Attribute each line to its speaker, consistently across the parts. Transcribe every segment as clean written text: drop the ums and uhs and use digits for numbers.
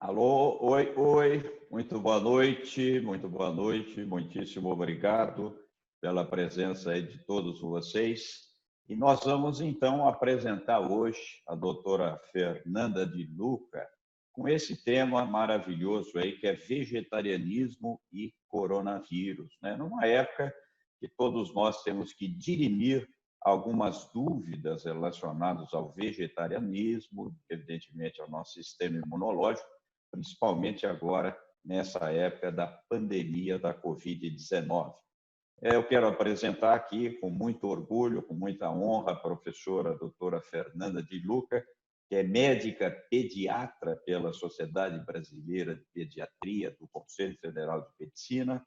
Speaker 1: Alô, oi, muito boa noite, muitíssimo obrigado pela presença aí de todos vocês. E nós vamos então apresentar hoje a doutora Fernanda de Luca com esse tema maravilhoso aí que é vegetarianismo e coronavírus, né? Numa época que todos nós temos que dirimir algumas dúvidas relacionadas ao vegetarianismo, evidentemente ao nosso sistema imunológico, principalmente agora, nessa época da pandemia da Covid-19. Eu quero apresentar aqui, com muito orgulho, com muita honra, a professora doutora Fernanda de Luca, que é médica pediatra pela Sociedade Brasileira de Pediatria do Conselho Federal de Medicina,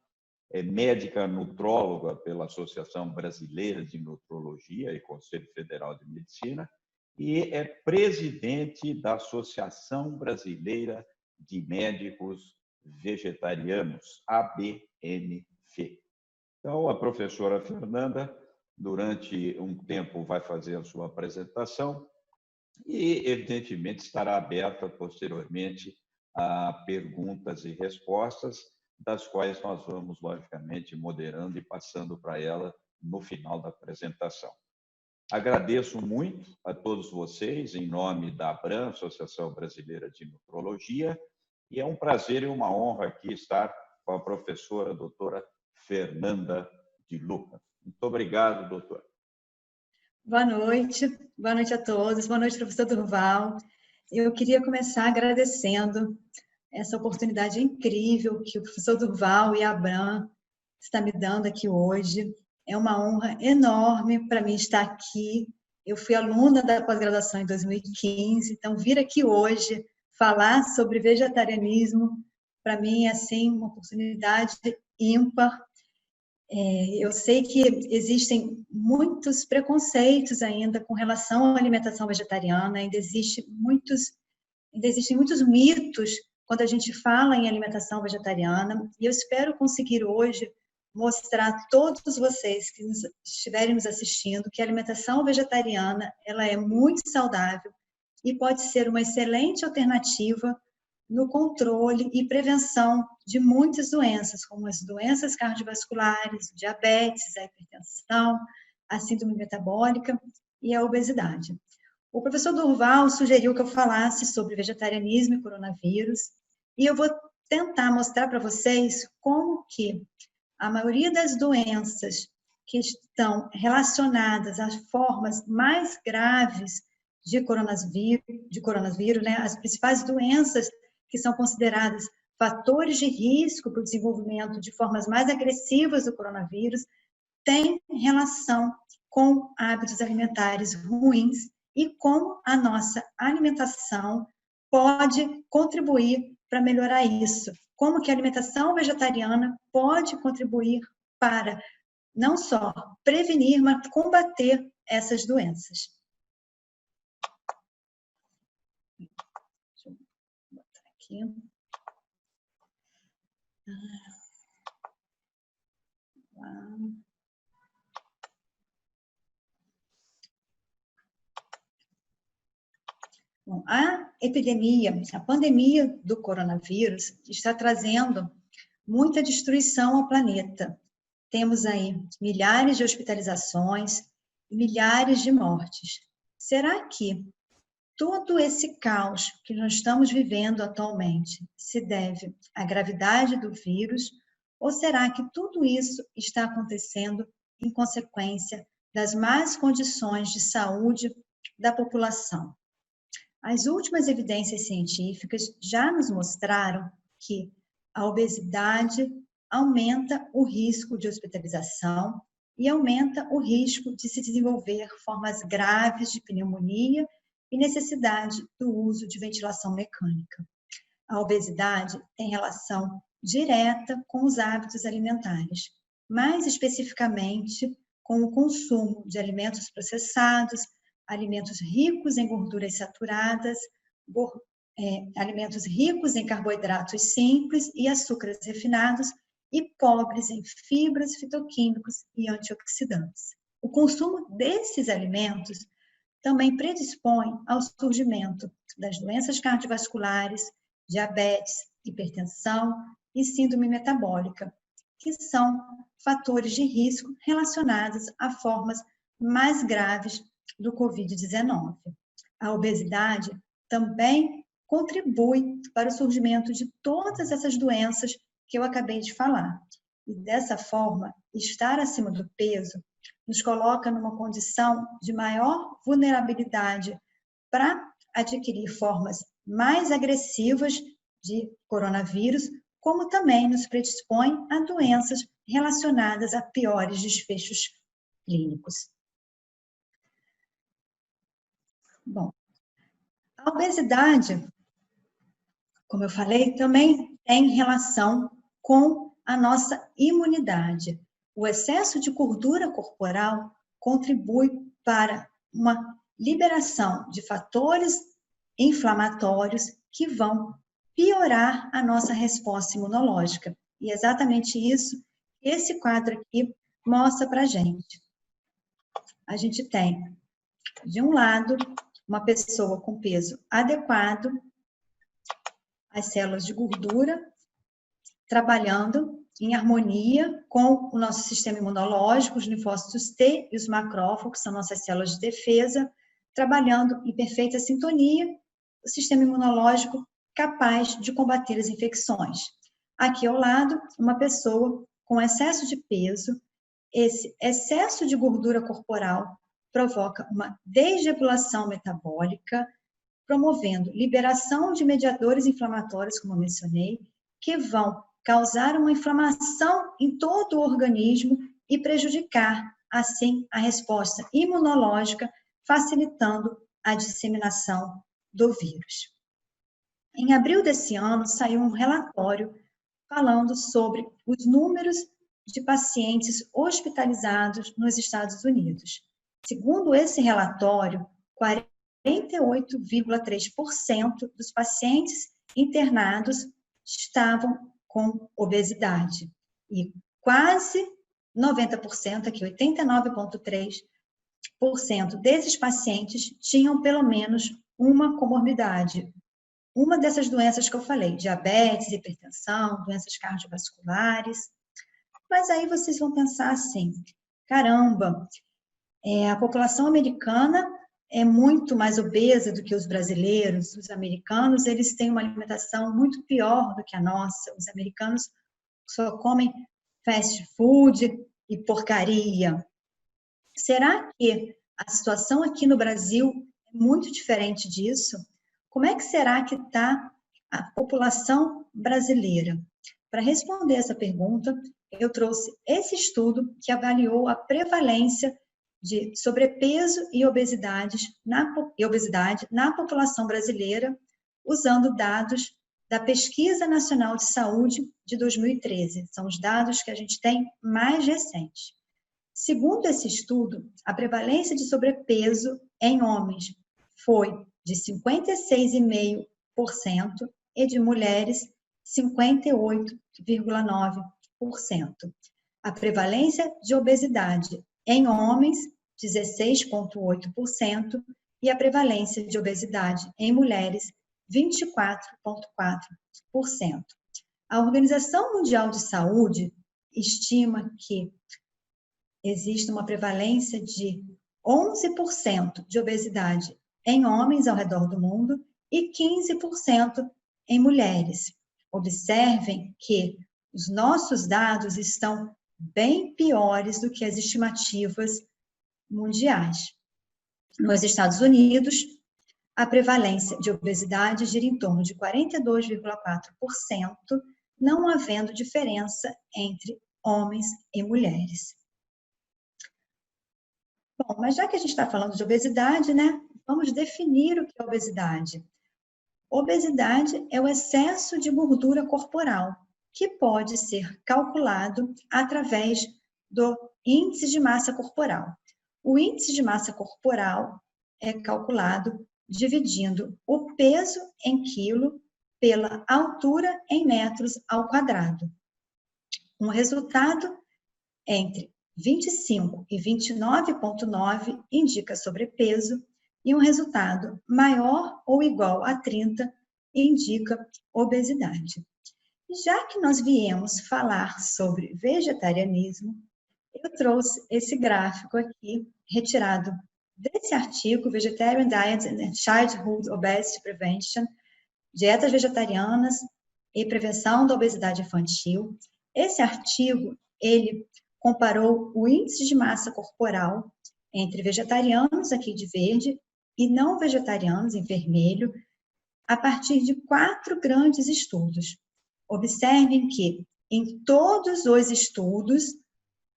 Speaker 1: é médica nutróloga pela Associação Brasileira de Nutrologia e Conselho Federal de Medicina, e é presidente da Associação Brasileira de Médicos Vegetarianos, ABMV. Então, a professora Fernanda, durante um tempo, vai fazer a sua apresentação e, evidentemente, estará aberta posteriormente a perguntas e respostas, das quais nós vamos, logicamente, moderando e passando para ela no final da apresentação. Agradeço muito a todos vocês, em nome da ABRAM, Associação Brasileira de Nutrologia, e é um prazer e uma honra aqui estar com a professora doutora Fernanda de Luca. Muito obrigado, doutora.
Speaker 2: Boa noite a todos, boa noite, professor Durval. Eu queria começar agradecendo essa oportunidade incrível que o professor Durval e a ABRAM está me dando aqui hoje. É uma honra enorme para mim estar aqui. Eu fui aluna da pós-graduação em 2015, então vir aqui hoje falar sobre vegetarianismo, para mim é assim, uma oportunidade ímpar. Eu sei que existem muitos preconceitos ainda com relação à alimentação vegetariana, ainda existem muitos mitos quando a gente fala em alimentação vegetariana, e eu espero conseguir hoje mostrar a todos vocês que estiverem nos assistindo que a alimentação vegetariana ela é muito saudável e pode ser uma excelente alternativa no controle e prevenção de muitas doenças, como as doenças cardiovasculares, o diabetes, a hipertensão, a síndrome metabólica e a obesidade. O professor Durval sugeriu que eu falasse sobre vegetarianismo e coronavírus, e eu vou tentar mostrar para vocês como que a maioria das doenças que estão relacionadas às formas mais graves de coronavírus, né, as principais doenças que são consideradas fatores de risco para o desenvolvimento de formas mais agressivas do coronavírus, têm relação com hábitos alimentares ruins e como a nossa alimentação pode contribuir para melhorar isso. Como que a alimentação vegetariana pode contribuir para não só prevenir, mas combater essas doenças. Deixa eu botar aqui. Bom, a pandemia do coronavírus está trazendo muita destruição ao planeta. Temos aí milhares de hospitalizações e milhares de mortes. Será que todo esse caos que nós estamos vivendo atualmente se deve à gravidade do vírus? Ou será que tudo isso está acontecendo em consequência das más condições de saúde da população. As últimas evidências científicas já nos mostraram que a obesidade aumenta o risco de hospitalização e aumenta o risco de se desenvolver formas graves de pneumonia e necessidade do uso de ventilação mecânica. A obesidade tem relação direta com os hábitos alimentares, mais especificamente com o consumo de alimentos processados, alimentos ricos em gorduras saturadas, alimentos ricos em carboidratos simples e açúcares refinados e pobres em fibras, fitoquímicos e antioxidantes. O consumo desses alimentos também predispõe ao surgimento das doenças cardiovasculares, diabetes, hipertensão e síndrome metabólica, que são fatores de risco relacionados a formas mais graves do Covid-19. A obesidade também contribui para o surgimento de todas essas doenças que eu acabei de falar. E dessa forma, estar acima do peso nos coloca numa condição de maior vulnerabilidade para adquirir formas mais agressivas de coronavírus, como também nos predispõe a doenças relacionadas a piores desfechos clínicos. Bom, a obesidade, como eu falei, também tem relação com a nossa imunidade. O excesso de gordura corporal contribui para uma liberação de fatores inflamatórios que vão piorar a nossa resposta imunológica. E é exatamente isso que esse quadro aqui mostra para a gente. A gente tem, de um lado, uma pessoa com peso adequado, as células de gordura, trabalhando em harmonia com o nosso sistema imunológico, os linfócitos T e os macrófagos, que são nossas células de defesa, trabalhando em perfeita sintonia, o sistema imunológico capaz de combater as infecções. Aqui ao lado, uma pessoa com excesso de peso, esse excesso de gordura corporal provoca uma desregulação metabólica, promovendo liberação de mediadores inflamatórios, como eu mencionei, que vão causar uma inflamação em todo o organismo e prejudicar, assim, a resposta imunológica, facilitando a disseminação do vírus. Em abril desse ano, saiu um relatório falando sobre os números de pacientes hospitalizados nos Estados Unidos. Segundo esse relatório, 48,3% dos pacientes internados estavam com obesidade. E quase 90%, aqui 89,3% desses pacientes tinham pelo menos uma comorbidade. Uma dessas doenças que eu falei, diabetes, hipertensão, doenças cardiovasculares. Mas aí vocês vão pensar assim, caramba, a população americana é muito mais obesa do que os brasileiros. Os americanos, eles têm uma alimentação muito pior do que a nossa. Os americanos só comem fast food e porcaria. Será que a situação aqui no Brasil é muito diferente disso? Como é que será que está a população brasileira? Para responder essa pergunta, eu trouxe esse estudo que avaliou a prevalência de sobrepeso e obesidade na população brasileira, usando dados da Pesquisa Nacional de Saúde de 2013. São os dados que a gente tem mais recentes. Segundo esse estudo, a prevalência de sobrepeso em homens foi de 56,5% e de mulheres 58,9%. A prevalência de obesidade em homens, 16,8%, e a prevalência de obesidade em mulheres, 24,4%. A Organização Mundial de Saúde estima que existe uma prevalência de 11% de obesidade em homens ao redor do mundo e 15% em mulheres. Observem que os nossos dados estão bem piores do que as estimativas mundiais. Nos Estados Unidos, a prevalência de obesidade gira em torno de 42,4%, não havendo diferença entre homens e mulheres. Bom, mas já que a gente está falando de obesidade, né? Vamos definir o que é obesidade. Obesidade é o excesso de gordura corporal, que pode ser calculado através do índice de massa corporal. O índice de massa corporal é calculado dividindo o peso em quilo pela altura em metros ao quadrado. Um resultado entre 25 e 29,9 indica sobrepeso e um resultado maior ou igual a 30 indica obesidade. Já que nós viemos falar sobre vegetarianismo, eu trouxe esse gráfico aqui, retirado desse artigo, Vegetarian Diet and Childhood Obesity Prevention, Dietas Vegetarianas e Prevenção da Obesidade Infantil. Esse artigo, ele comparou o índice de massa corporal entre vegetarianos, aqui de verde, e não vegetarianos, em vermelho, a partir de 4 grandes estudos. Observem que, em todos os estudos,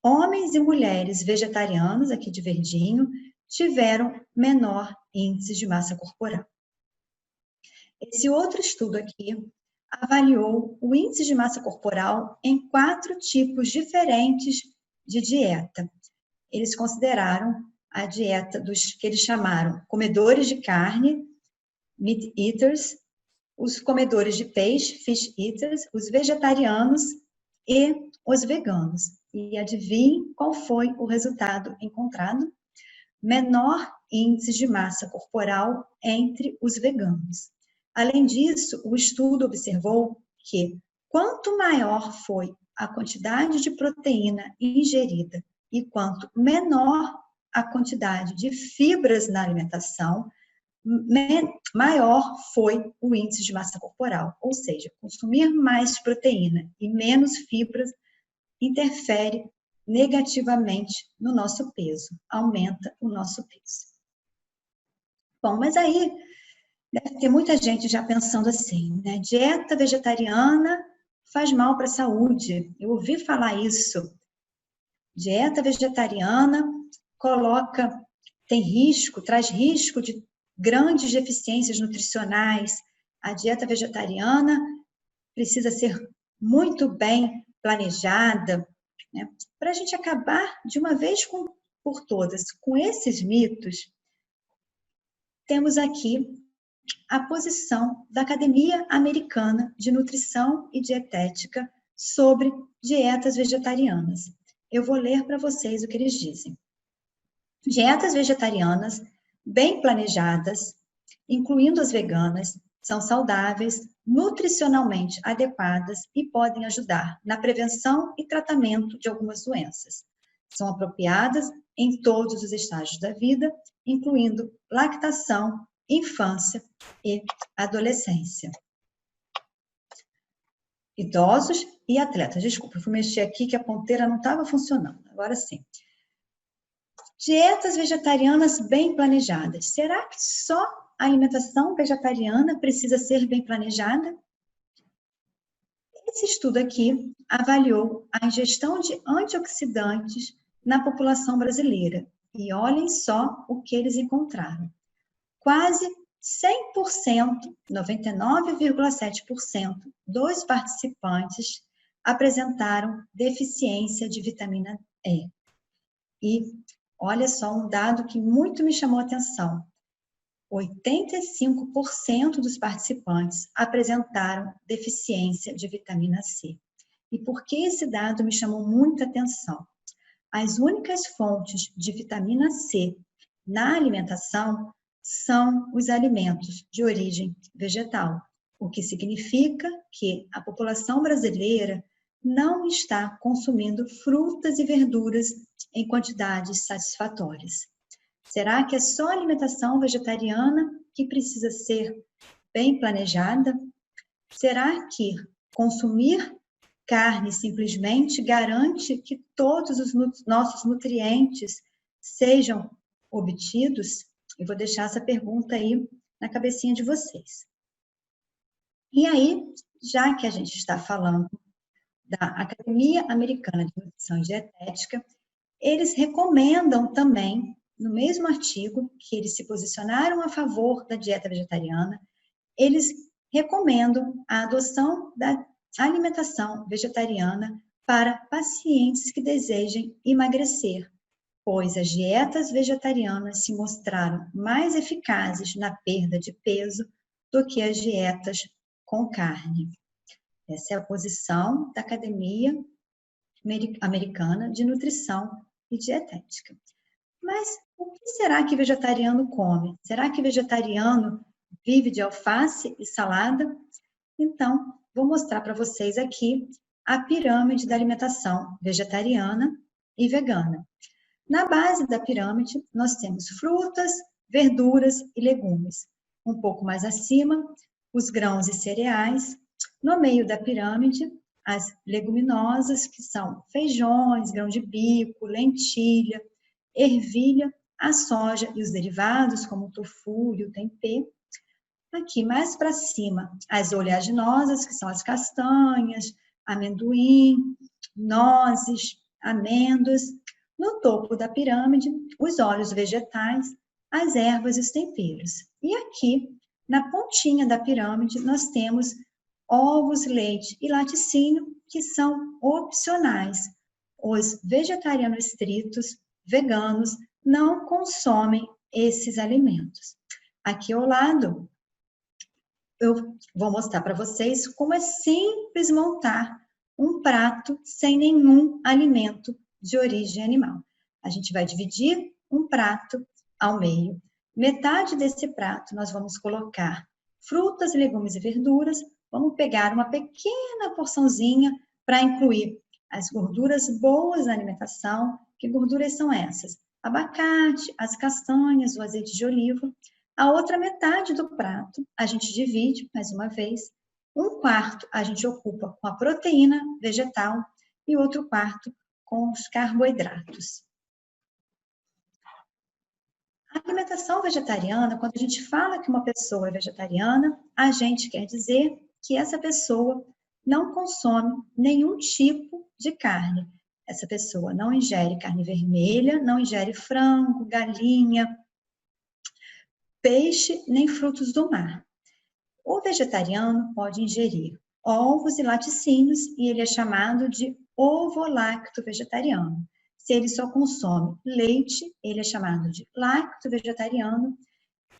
Speaker 2: homens e mulheres vegetarianos, aqui de verdinho, tiveram menor índice de massa corporal. Esse outro estudo aqui avaliou o índice de massa corporal em 4 tipos diferentes de dieta. Eles consideraram a dieta dos que eles chamaram comedores de carne, meat eaters, os comedores de peixe, fish eaters, os vegetarianos e os veganos. E adivinhe qual foi o resultado encontrado? Menor índice de massa corporal entre os veganos. Além disso, o estudo observou que quanto maior foi a quantidade de proteína ingerida e quanto menor a quantidade de fibras na alimentação, maior foi o índice de massa corporal. Ou seja, consumir mais proteína e menos fibras interfere negativamente no nosso peso, aumenta o nosso peso. Bom, mas aí deve ter muita gente já pensando assim, né? Dieta vegetariana faz mal para a saúde. Eu ouvi falar isso. Dieta vegetariana tem risco, traz risco de grandes deficiências nutricionais. A dieta vegetariana precisa ser muito bem planejada, né? Para a gente acabar de uma vez por todas com esses mitos, temos aqui a posição da Academia Americana de Nutrição e Dietética sobre dietas vegetarianas. Eu vou ler para vocês o que eles dizem. Dietas vegetarianas bem planejadas, incluindo as veganas, são saudáveis, nutricionalmente adequadas e podem ajudar na prevenção e tratamento de algumas doenças. São apropriadas em todos os estágios da vida, incluindo lactação, infância e adolescência. Idosos e atletas. Desculpa, eu fui mexer aqui que a ponteira não estava funcionando. Agora sim. Dietas vegetarianas bem planejadas. Será que só a alimentação vegetariana precisa ser bem planejada? Esse estudo aqui avaliou a ingestão de antioxidantes na população brasileira. E olhem só o que eles encontraram. Quase 100%, 99,7% dos participantes apresentaram deficiência de vitamina E. E olha só um dado que muito me chamou a atenção. 85% dos participantes apresentaram deficiência de vitamina C. E por que esse dado me chamou muita atenção? As únicas fontes de vitamina C na alimentação são os alimentos de origem vegetal, o que significa que a população brasileira não está consumindo frutas e verduras em quantidades satisfatórias. Será que é só a alimentação vegetariana que precisa ser bem planejada? Será que consumir carne simplesmente garante que todos os nossos nutrientes sejam obtidos? Eu vou deixar essa pergunta aí na cabecinha de vocês. E aí, já que a gente está falando da Academia Americana de Nutrição e Dietética, eles recomendam também, no mesmo artigo, que eles se posicionaram a favor da dieta vegetariana, eles recomendam a adoção da alimentação vegetariana para pacientes que desejem emagrecer, pois as dietas vegetarianas se mostraram mais eficazes na perda de peso do que as dietas com carne. Essa é a posição da Academia Americana de Nutrição e Dietética. Mas o que será que vegetariano come? Será que vegetariano vive de alface e salada? Então, vou mostrar para vocês aqui a pirâmide da alimentação vegetariana e vegana. Na base da pirâmide, nós temos frutas, verduras e legumes. Um pouco mais acima, os grãos e cereais. No meio da pirâmide, as leguminosas, que são feijões, grão de bico, lentilha, ervilha, a soja e os derivados, como o tofu e o tempê. Aqui mais para cima, as oleaginosas, que são as castanhas, amendoim, nozes, amêndoas. No topo da pirâmide, os óleos vegetais, as ervas e os temperos. E aqui, na pontinha da pirâmide, nós temos ovos, leite e laticínio, que são opcionais. Os vegetarianos estritos, veganos, não consomem esses alimentos. Aqui ao lado, eu vou mostrar para vocês como é simples montar um prato sem nenhum alimento de origem animal. A gente vai dividir um prato ao meio. Metade desse prato nós vamos colocar frutas, legumes e verduras. Vamos pegar uma pequena porçãozinha para incluir as gorduras boas na alimentação. Que gorduras são essas? Abacate, as castanhas, o azeite de oliva. A outra metade do prato a gente divide, mais uma vez. Um quarto a gente ocupa com a proteína vegetal e outro quarto com os carboidratos. A alimentação vegetariana, quando a gente fala que uma pessoa é vegetariana, a gente quer dizer que essa pessoa não consome nenhum tipo de carne. Essa pessoa não ingere carne vermelha, não ingere frango, galinha, peixe, nem frutos do mar. O vegetariano pode ingerir ovos e laticínios e ele é chamado de ovo-lacto-vegetariano. Se ele só consome leite, ele é chamado de lacto-vegetariano.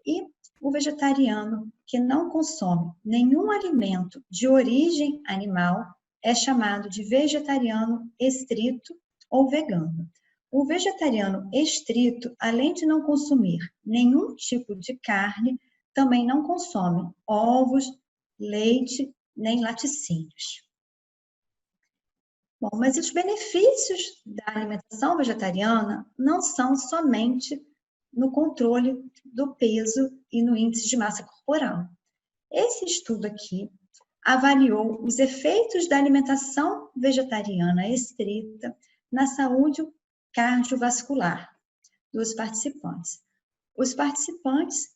Speaker 2: E o vegetariano que não consome nenhum alimento de origem animal é chamado de vegetariano estrito ou vegano. O vegetariano estrito, além de não consumir nenhum tipo de carne, também não consome ovos, leite, nem laticínios. Bom, mas os benefícios da alimentação vegetariana não são somente no controle do peso e no índice de massa corporal. Esse estudo aqui avaliou os efeitos da alimentação vegetariana estrita na saúde cardiovascular dos participantes. Os participantes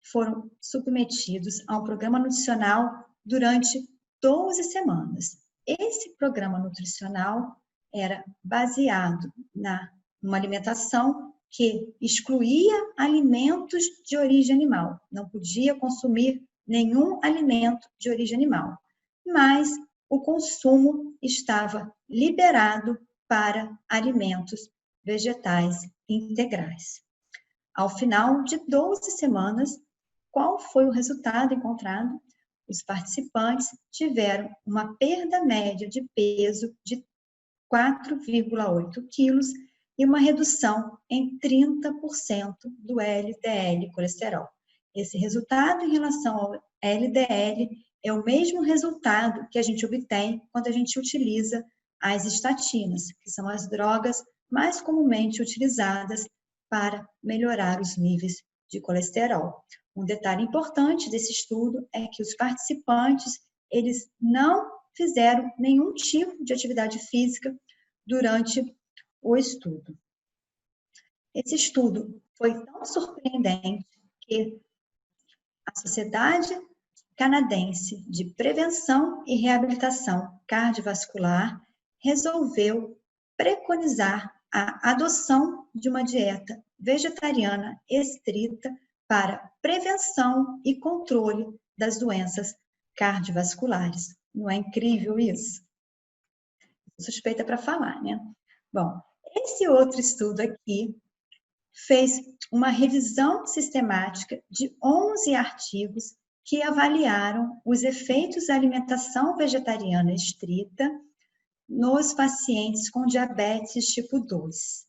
Speaker 2: foram submetidos a um programa nutricional durante 12 semanas. Esse programa nutricional era baseado numa alimentação que excluía alimentos de origem animal. Não podia consumir nenhum alimento de origem animal. Mas o consumo estava liberado para alimentos vegetais integrais. Ao final de 12 semanas, qual foi o resultado encontrado? Os participantes tiveram uma perda média de peso de 4,8 quilos e uma redução em 30% do LDL colesterol. Esse resultado em relação ao LDL é o mesmo resultado que a gente obtém quando a gente utiliza as estatinas, que são as drogas mais comumente utilizadas para melhorar os níveis de colesterol. Um detalhe importante desse estudo é que os participantes, eles não fizeram nenhum tipo de atividade física durante o estudo. Esse estudo foi tão surpreendente que a Sociedade Canadense de Prevenção e Reabilitação Cardiovascular resolveu preconizar a adoção de uma dieta vegetariana estrita para prevenção e controle das doenças cardiovasculares. Não é incrível isso? Suspeita para falar, né? Bom, esse outro estudo aqui fez uma revisão sistemática de 11 artigos que avaliaram os efeitos da alimentação vegetariana estrita nos pacientes com diabetes tipo 2.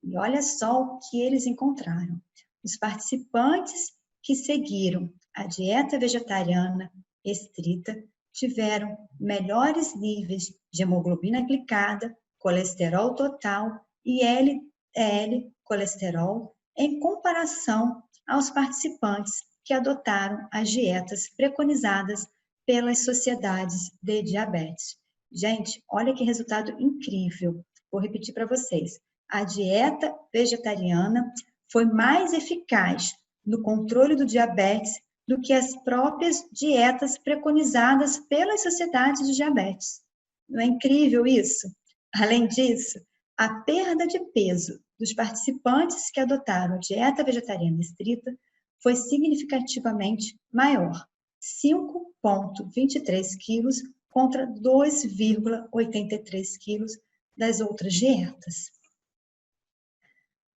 Speaker 2: E olha só o que eles encontraram. Os participantes que seguiram a dieta vegetariana estrita tiveram melhores níveis de hemoglobina glicada, colesterol total e LDL colesterol em comparação aos participantes que adotaram as dietas preconizadas pelas sociedades de diabetes. Gente, olha que resultado incrível. Vou repetir para vocês. A dieta vegetariana foi mais eficaz no controle do diabetes do que as próprias dietas preconizadas pelas sociedades de diabetes. Não é incrível isso? Além disso, a perda de peso dos participantes que adotaram a dieta vegetariana estrita foi significativamente maior, 5,23 quilos contra 2,83 quilos das outras dietas.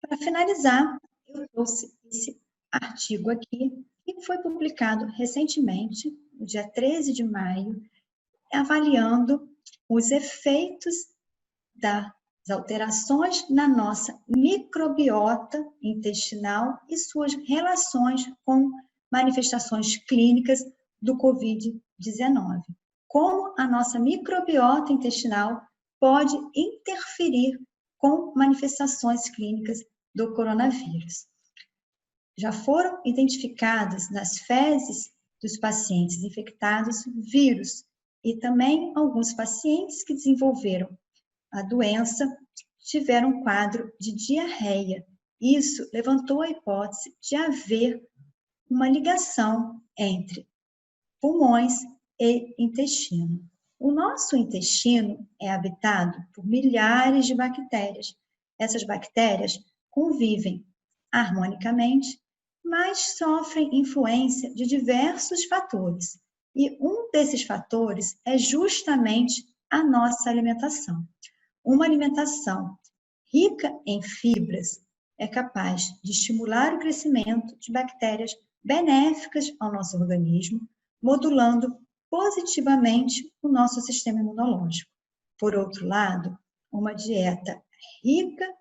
Speaker 2: Para finalizar, eu trouxe esse artigo aqui, que foi publicado recentemente, no dia 13 de maio, avaliando os efeitos das alterações na nossa microbiota intestinal e suas relações com manifestações clínicas do Covid-19. Como a nossa microbiota intestinal pode interferir com manifestações clínicas do coronavírus. Já foram identificados nas fezes dos pacientes infectados vírus e também alguns pacientes que desenvolveram a doença tiveram um quadro de diarreia. Isso levantou a hipótese de haver uma ligação entre pulmões e intestino. O nosso intestino é habitado por milhares de bactérias. Essas bactérias convivem harmonicamente, mas sofrem influência de diversos fatores. E um desses fatores é justamente a nossa alimentação. Uma alimentação rica em fibras é capaz de estimular o crescimento de bactérias benéficas ao nosso organismo, modulando positivamente o nosso sistema imunológico. Por outro lado, uma dieta rica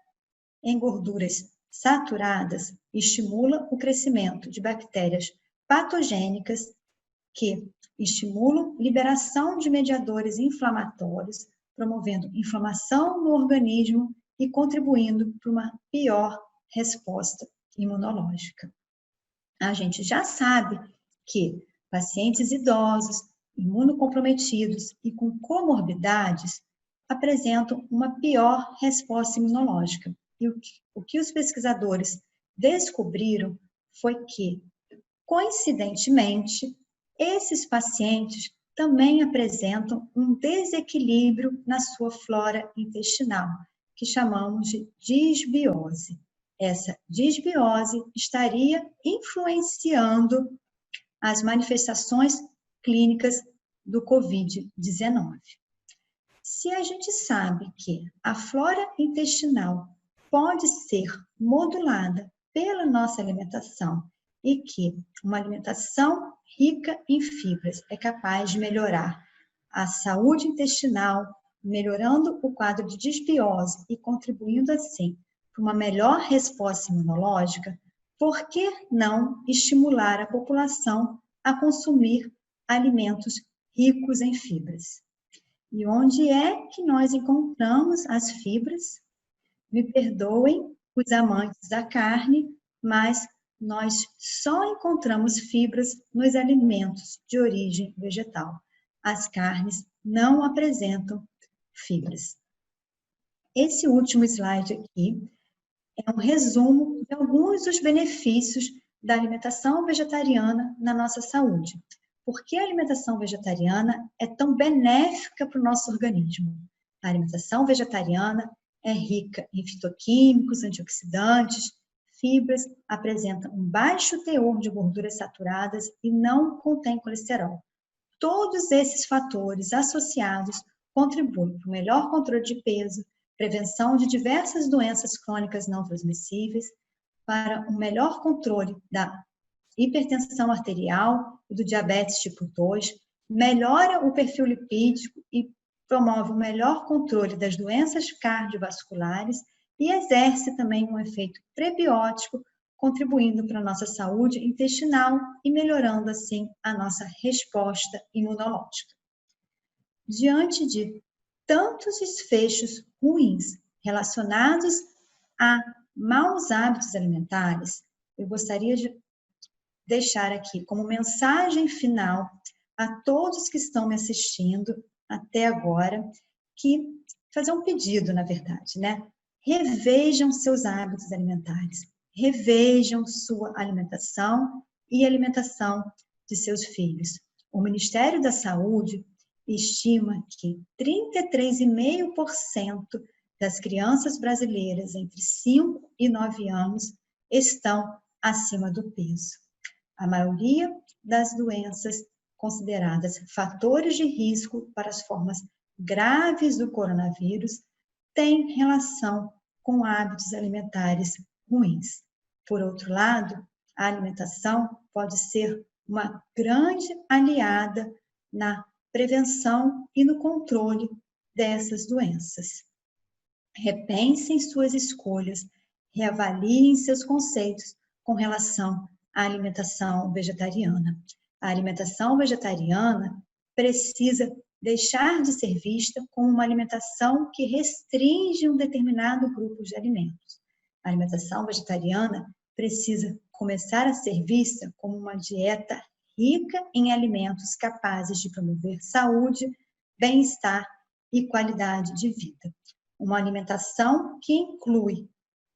Speaker 2: em gorduras saturadas estimula o crescimento de bactérias patogênicas que estimulam liberação de mediadores inflamatórios, promovendo inflamação no organismo e contribuindo para uma pior resposta imunológica. A gente já sabe que pacientes idosos, imunocomprometidos e com comorbidades apresentam uma pior resposta imunológica. E o que os pesquisadores descobriram foi que, coincidentemente, esses pacientes também apresentam um desequilíbrio na sua flora intestinal, que chamamos de disbiose. Essa disbiose estaria influenciando as manifestações clínicas do Covid-19. Se a gente sabe que a flora intestinal pode ser modulada pela nossa alimentação e que uma alimentação rica em fibras é capaz de melhorar a saúde intestinal, melhorando o quadro de disbiose e contribuindo assim para uma melhor resposta imunológica, por que não estimular a população a consumir alimentos ricos em fibras? E onde é que nós encontramos as fibras? Me perdoem os amantes da carne, mas nós só encontramos fibras nos alimentos de origem vegetal. as carnes não apresentam fibras. Esse último slide aqui é um resumo de alguns dos benefícios da alimentação vegetariana na nossa saúde. Por que a alimentação vegetariana é tão benéfica para o nosso organismo? A alimentação vegetariana é rica em fitoquímicos, antioxidantes, fibras, apresenta um baixo teor de gorduras saturadas e não contém colesterol. Todos esses fatores associados contribuem para o melhor controle de peso, prevenção de diversas doenças crônicas não transmissíveis, para um melhor controle da hipertensão arterial e do diabetes tipo 2, melhora o perfil lipídico e promove o melhor controle das doenças cardiovasculares e exerce também um efeito prebiótico, contribuindo para a nossa saúde intestinal e melhorando, assim, a nossa resposta imunológica. Diante de tantos desfechos ruins relacionados a maus hábitos alimentares, eu gostaria de deixar aqui como mensagem final a todos que estão me assistindo até agora, que fazer um pedido, na verdade, né? Revejam seus hábitos alimentares, revejam sua alimentação e a alimentação de seus filhos. O Ministério da Saúde estima que 33,5% das crianças brasileiras entre 5 e 9 anos estão acima do peso. A maioria das doenças consideradas fatores de risco para as formas graves do coronavírus tem relação com hábitos alimentares ruins. Por outro lado, a alimentação pode ser uma grande aliada na prevenção e no controle dessas doenças. Repensem suas escolhas, reavaliem seus conceitos com relação à alimentação vegetariana. A alimentação vegetariana precisa deixar de ser vista como uma alimentação que restringe um determinado grupo de alimentos. A alimentação vegetariana precisa começar a ser vista como uma dieta rica em alimentos capazes de promover saúde, bem-estar e qualidade de vida. Uma alimentação que inclui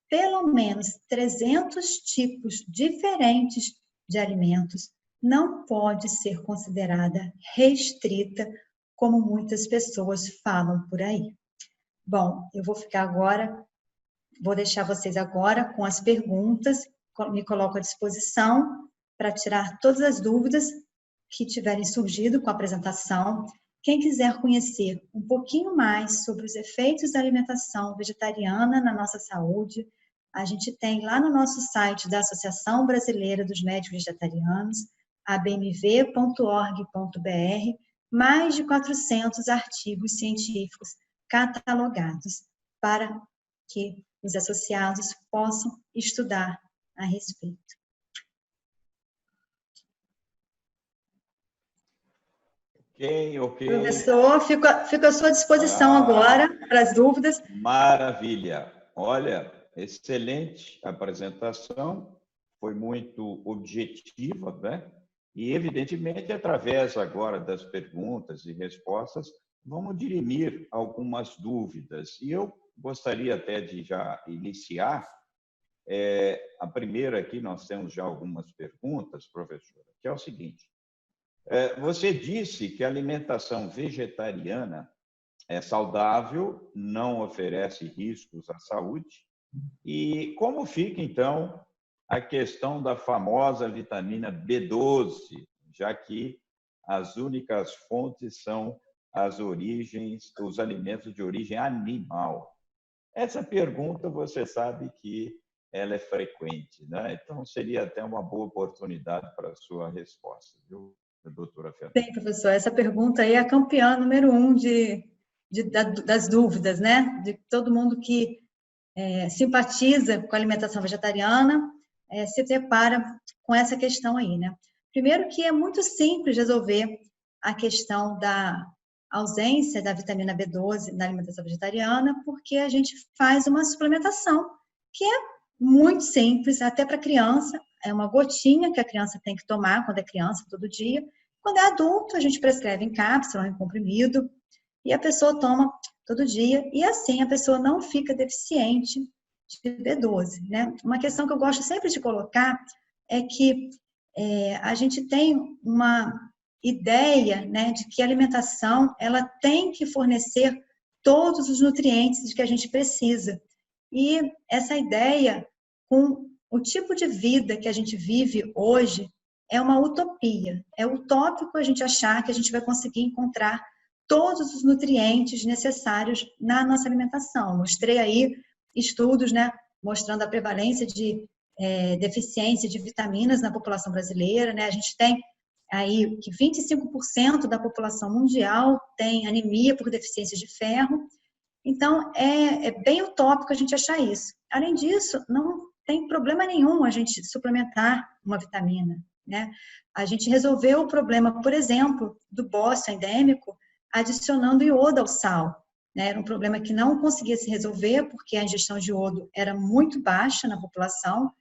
Speaker 2: pelo menos 300 tipos diferentes de alimentos não pode ser considerada restrita, como muitas pessoas falam por aí. Bom, eu vou deixar vocês agora com as perguntas, me coloco à disposição para tirar todas as dúvidas que tiverem surgido com a apresentação. Quem quiser conhecer um pouquinho mais sobre os efeitos da alimentação vegetariana na nossa saúde, a gente tem lá no nosso site da Associação Brasileira dos Médicos Vegetarianos, abmv.org.br, mais de 400 artigos científicos catalogados para que os associados possam estudar a respeito.
Speaker 1: Ok.
Speaker 2: Professor, fico à sua disposição agora para as dúvidas.
Speaker 1: Maravilha. Olha, excelente apresentação, foi muito objetiva, né? E, evidentemente, através agora das perguntas e respostas, vamos dirimir algumas dúvidas. E eu gostaria até de já iniciar. A primeira aqui, nós temos já algumas perguntas, professora, que é o seguinte. Você disse que a alimentação vegetariana é saudável, não oferece riscos à saúde. E como fica, então, a questão da famosa vitamina B12, já que as únicas fontes são os alimentos de origem animal? Essa pergunta, você sabe que ela é frequente, né? Então, seria até uma boa oportunidade para a sua resposta, viu, doutora Fernanda?
Speaker 2: Bem, professor, essa pergunta aí é a campeã número 1 das dúvidas, né? De todo mundo que simpatiza com a alimentação vegetariana, se depara com essa questão aí, né? Primeiro que é muito simples resolver a questão da ausência da vitamina B12 na alimentação vegetariana, porque a gente faz uma suplementação que é muito simples, até para criança, é uma gotinha que a criança tem que tomar quando é criança, todo dia. Quando é adulto, a gente prescreve em cápsula, em comprimido, e a pessoa toma todo dia, e assim a pessoa não fica deficiente de B12, né? Uma questão que eu gosto sempre de colocar é que a gente tem uma ideia, né, de que a alimentação ela tem que fornecer todos os nutrientes que a gente precisa. E essa ideia, com o tipo de vida que a gente vive hoje, é uma utopia. É utópico a gente achar que a gente vai conseguir encontrar todos os nutrientes necessários na nossa alimentação. Mostrei aí estudos, né, mostrando a prevalência de deficiência de vitaminas na população brasileira, né? A gente tem aí que 25% da população mundial tem anemia por deficiência de ferro. Então, é bem utópico a gente achar isso. Além disso, não tem problema nenhum a gente suplementar uma vitamina, né? A gente resolveu o problema, por exemplo, do bócio endêmico, adicionando iodo ao sal, né? Era um problema que não conseguia se resolver, porque a ingestão de iodo era muito baixa na população,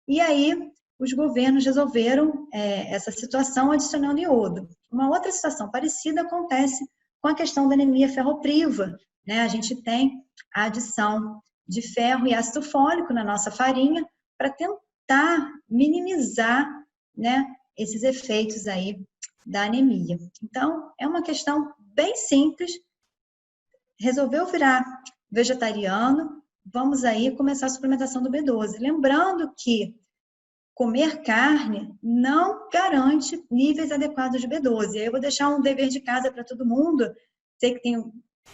Speaker 2: e aí os governos resolveram essa situação adicionando iodo. Uma outra situação parecida acontece com a questão da anemia ferropriva, né? A gente tem a adição de ferro e ácido fólico na nossa farinha para tentar minimizar, né, esses efeitos aí da anemia. Então, é uma questão bem simples. Resolveu virar vegetariano, vamos aí começar a suplementação do B12. Lembrando que comer carne não garante níveis adequados de B12. Aí eu vou deixar um dever de casa para todo mundo. Sei que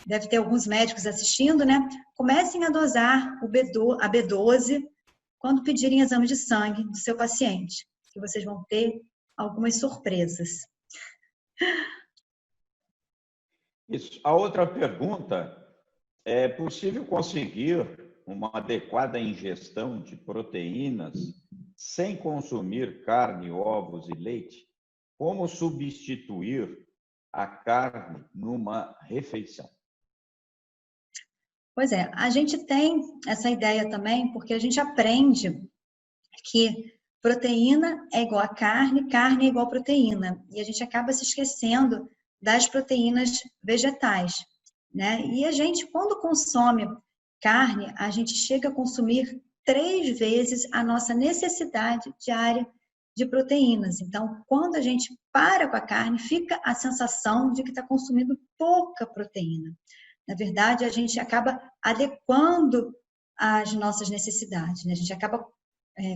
Speaker 2: deve ter alguns médicos assistindo, né? Comecem a dosar a B12 quando pedirem exame de sangue do seu paciente, que vocês vão ter algumas surpresas.
Speaker 1: Isso. A outra pergunta: é possível conseguir uma adequada ingestão de proteínas sem consumir carne, ovos e leite? Como substituir a carne numa refeição?
Speaker 2: Pois é, a gente tem essa ideia também porque a gente aprende que proteína é igual a carne, carne é igual a proteína. E a gente acaba se esquecendo das proteínas vegetais, né? E a gente, quando consome carne, a gente chega a consumir 3 vezes a nossa necessidade diária de proteínas. Então, quando a gente para com a carne, fica a sensação de que está consumindo pouca proteína. Na verdade, a gente acaba adequando às nossas necessidades, né? A gente acaba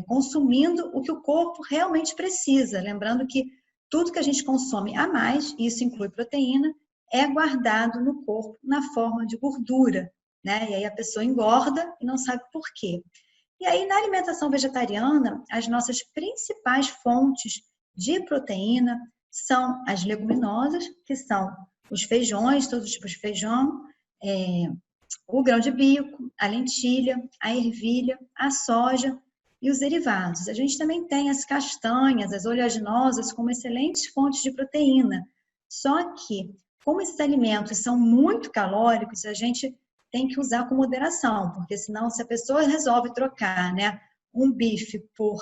Speaker 2: consumindo o que o corpo realmente precisa. Lembrando que tudo que a gente consome a mais, isso inclui proteína, é guardado no corpo na forma de gordura, né? E aí a pessoa engorda e não sabe por quê. E aí, na alimentação vegetariana, as nossas principais fontes de proteína são as leguminosas, que são os feijões, todos os tipos de feijão, o grão de bico, a lentilha, a ervilha, a soja e os derivados. A gente também tem as castanhas, as oleaginosas como excelentes fontes de proteína. Só que, como esses alimentos são muito calóricos, a gente tem que usar com moderação, porque senão, se a pessoa resolve trocar, né, um bife por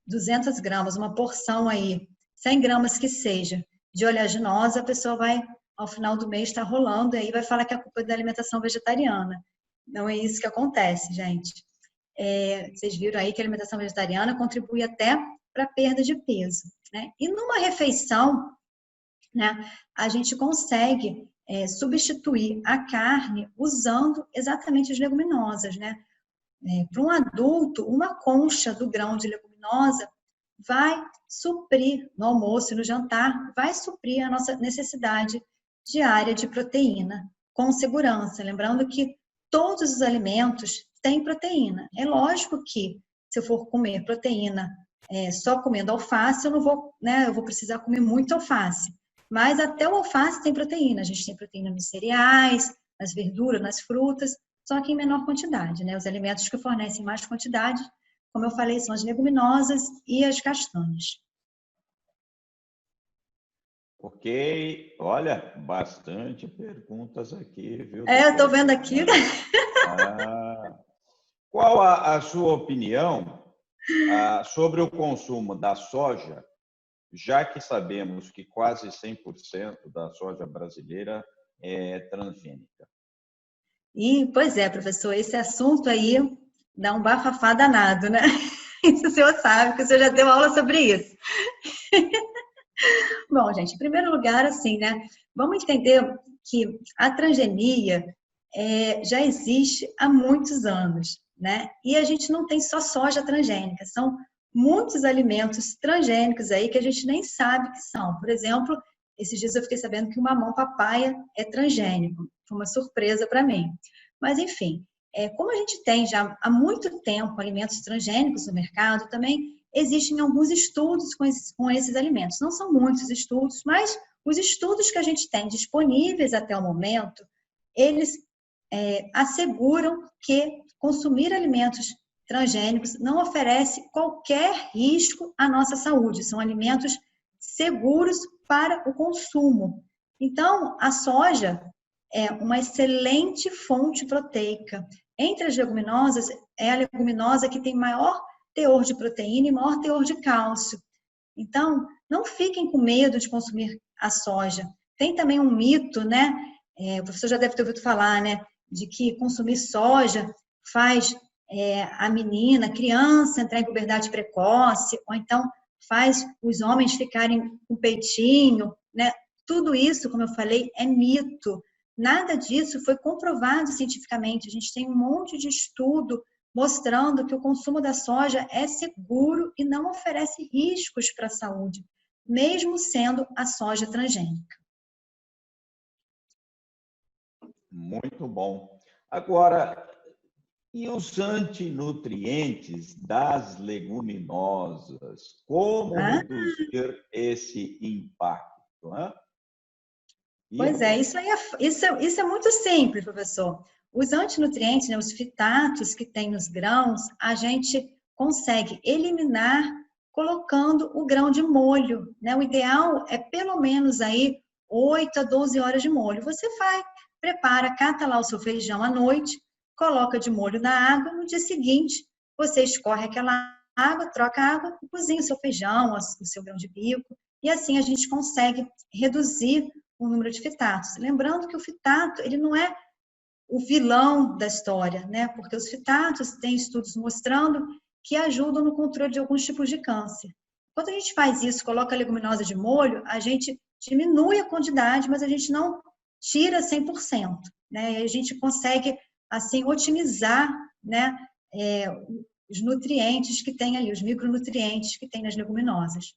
Speaker 2: 200 gramas, uma porção aí, 100 gramas que seja, de oleaginosa, a pessoa vai, ao final do mês, estar rolando e aí vai falar que a culpa é da alimentação vegetariana. Não é isso que acontece, gente. Vocês viram aí que a alimentação vegetariana contribui até para a perda de peso, né? E numa refeição, né, a gente consegue substituir a carne usando exatamente as leguminosas, né? Para um adulto, uma concha do grão de leguminosa vai suprir, no almoço e no jantar, vai suprir a nossa necessidade diária de proteína, com segurança. Lembrando que todos os alimentos têm proteína. É lógico que, se eu for comer proteína só comendo alface, eu não vou, né, eu vou precisar comer muito alface. Mas até o alface tem proteína. A gente tem proteína nos cereais, nas verduras, nas frutas, só que em menor quantidade, né? Os alimentos que fornecem mais quantidade, como eu falei, são as leguminosas e as castanhas.
Speaker 1: Ok, olha, bastante perguntas aqui, viu?
Speaker 2: Eu estou vendo aqui.
Speaker 1: Qual a sua opinião sobre o consumo da soja já que sabemos que quase 100% da soja brasileira é transgênica?
Speaker 2: E, pois é, professor, esse assunto aí dá um bafafá danado, né? Isso o senhor sabe, que o senhor já deu aula sobre isso. Bom, gente, em primeiro lugar, assim, né? Vamos entender que a transgenia já existe há muitos anos, né? E a gente não tem só soja transgênica, são muitos alimentos transgênicos aí que a gente nem sabe que são. Por exemplo, esses dias eu fiquei sabendo que o mamão papaya é transgênico. Foi uma surpresa para mim. Mas, enfim, como a gente tem já há muito tempo alimentos transgênicos no mercado, também existem alguns estudos com esses alimentos. Não são muitos estudos, mas os estudos que a gente tem disponíveis até o momento, eles asseguram que consumir alimentos transgênicos não oferece qualquer risco à nossa saúde. São alimentos seguros para o consumo. Então, a soja é uma excelente fonte proteica. Entre as leguminosas, é a leguminosa que tem maior teor de proteína e maior teor de cálcio. Então, não fiquem com medo de consumir a soja. Tem também um mito, né? O professor já deve ter ouvido falar, né? De que consumir soja faz a menina, a criança, entrar em puberdade precoce, ou então faz os homens ficarem com peitinho, né? Tudo isso, como eu falei, é mito. Nada disso foi comprovado cientificamente. A gente tem um monte de estudo mostrando que o consumo da soja é seguro e não oferece riscos para a saúde, mesmo sendo a soja transgênica.
Speaker 1: Muito bom. Agora, e os antinutrientes das leguminosas? Como reduzir esse impacto? Né?
Speaker 2: Pois é, isso é muito simples, professor. Os antinutrientes, né, os fitatos que tem nos grãos, a gente consegue eliminar colocando o grão de molho, né? O ideal é pelo menos aí 8 a 12 horas de molho. Você prepara, cata lá o seu feijão à noite, coloca de molho na água, no dia seguinte você escorre aquela água, troca a água e cozinha o seu feijão, o seu grão de bico, e assim a gente consegue reduzir o número de fitatos. Lembrando que o fitato, ele não é o vilão da história, né? Porque os fitatos têm estudos mostrando que ajudam no controle de alguns tipos de câncer. Quando a gente faz isso, coloca a leguminosa de molho, a gente diminui a quantidade, mas a gente não tira 100%, né? E a gente consegue, assim, otimizar, né, os nutrientes que tem ali, os micronutrientes que tem nas leguminosas.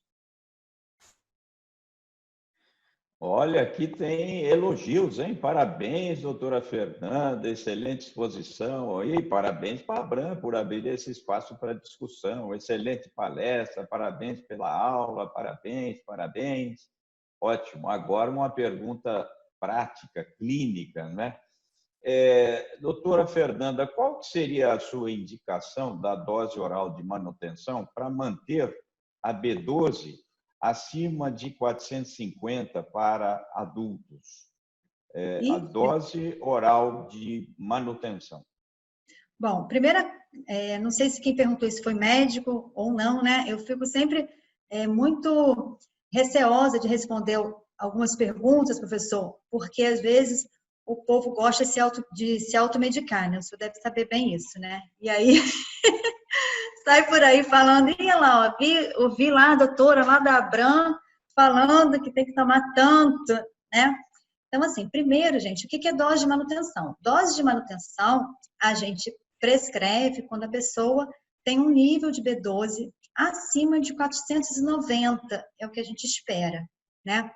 Speaker 1: Olha, aqui tem elogios, hein? Parabéns, doutora Fernanda, excelente exposição. E parabéns para a Abram por abrir esse espaço para discussão. Excelente palestra, parabéns pela aula, parabéns, parabéns. Ótimo. Agora uma pergunta prática, clínica, né? Doutora Fernanda, qual seria a sua indicação da dose oral de manutenção para manter a B12 acima de 450 para adultos? A dose oral de manutenção.
Speaker 2: Bom, primeira, não sei se quem perguntou isso foi médico ou não, né? Eu fico sempre muito receosa de responder algumas perguntas, professor, porque às vezes o povo gosta de se automedicar, né? O senhor deve saber bem isso, né? E aí sai por aí falando, ia lá, ouvi lá a doutora lá da Abram falando que tem que tomar tanto, né? Então, assim, primeiro, gente, o que é dose de manutenção? Dose de manutenção, a gente prescreve quando a pessoa tem um nível de B12 acima de 490, é o que a gente espera, né?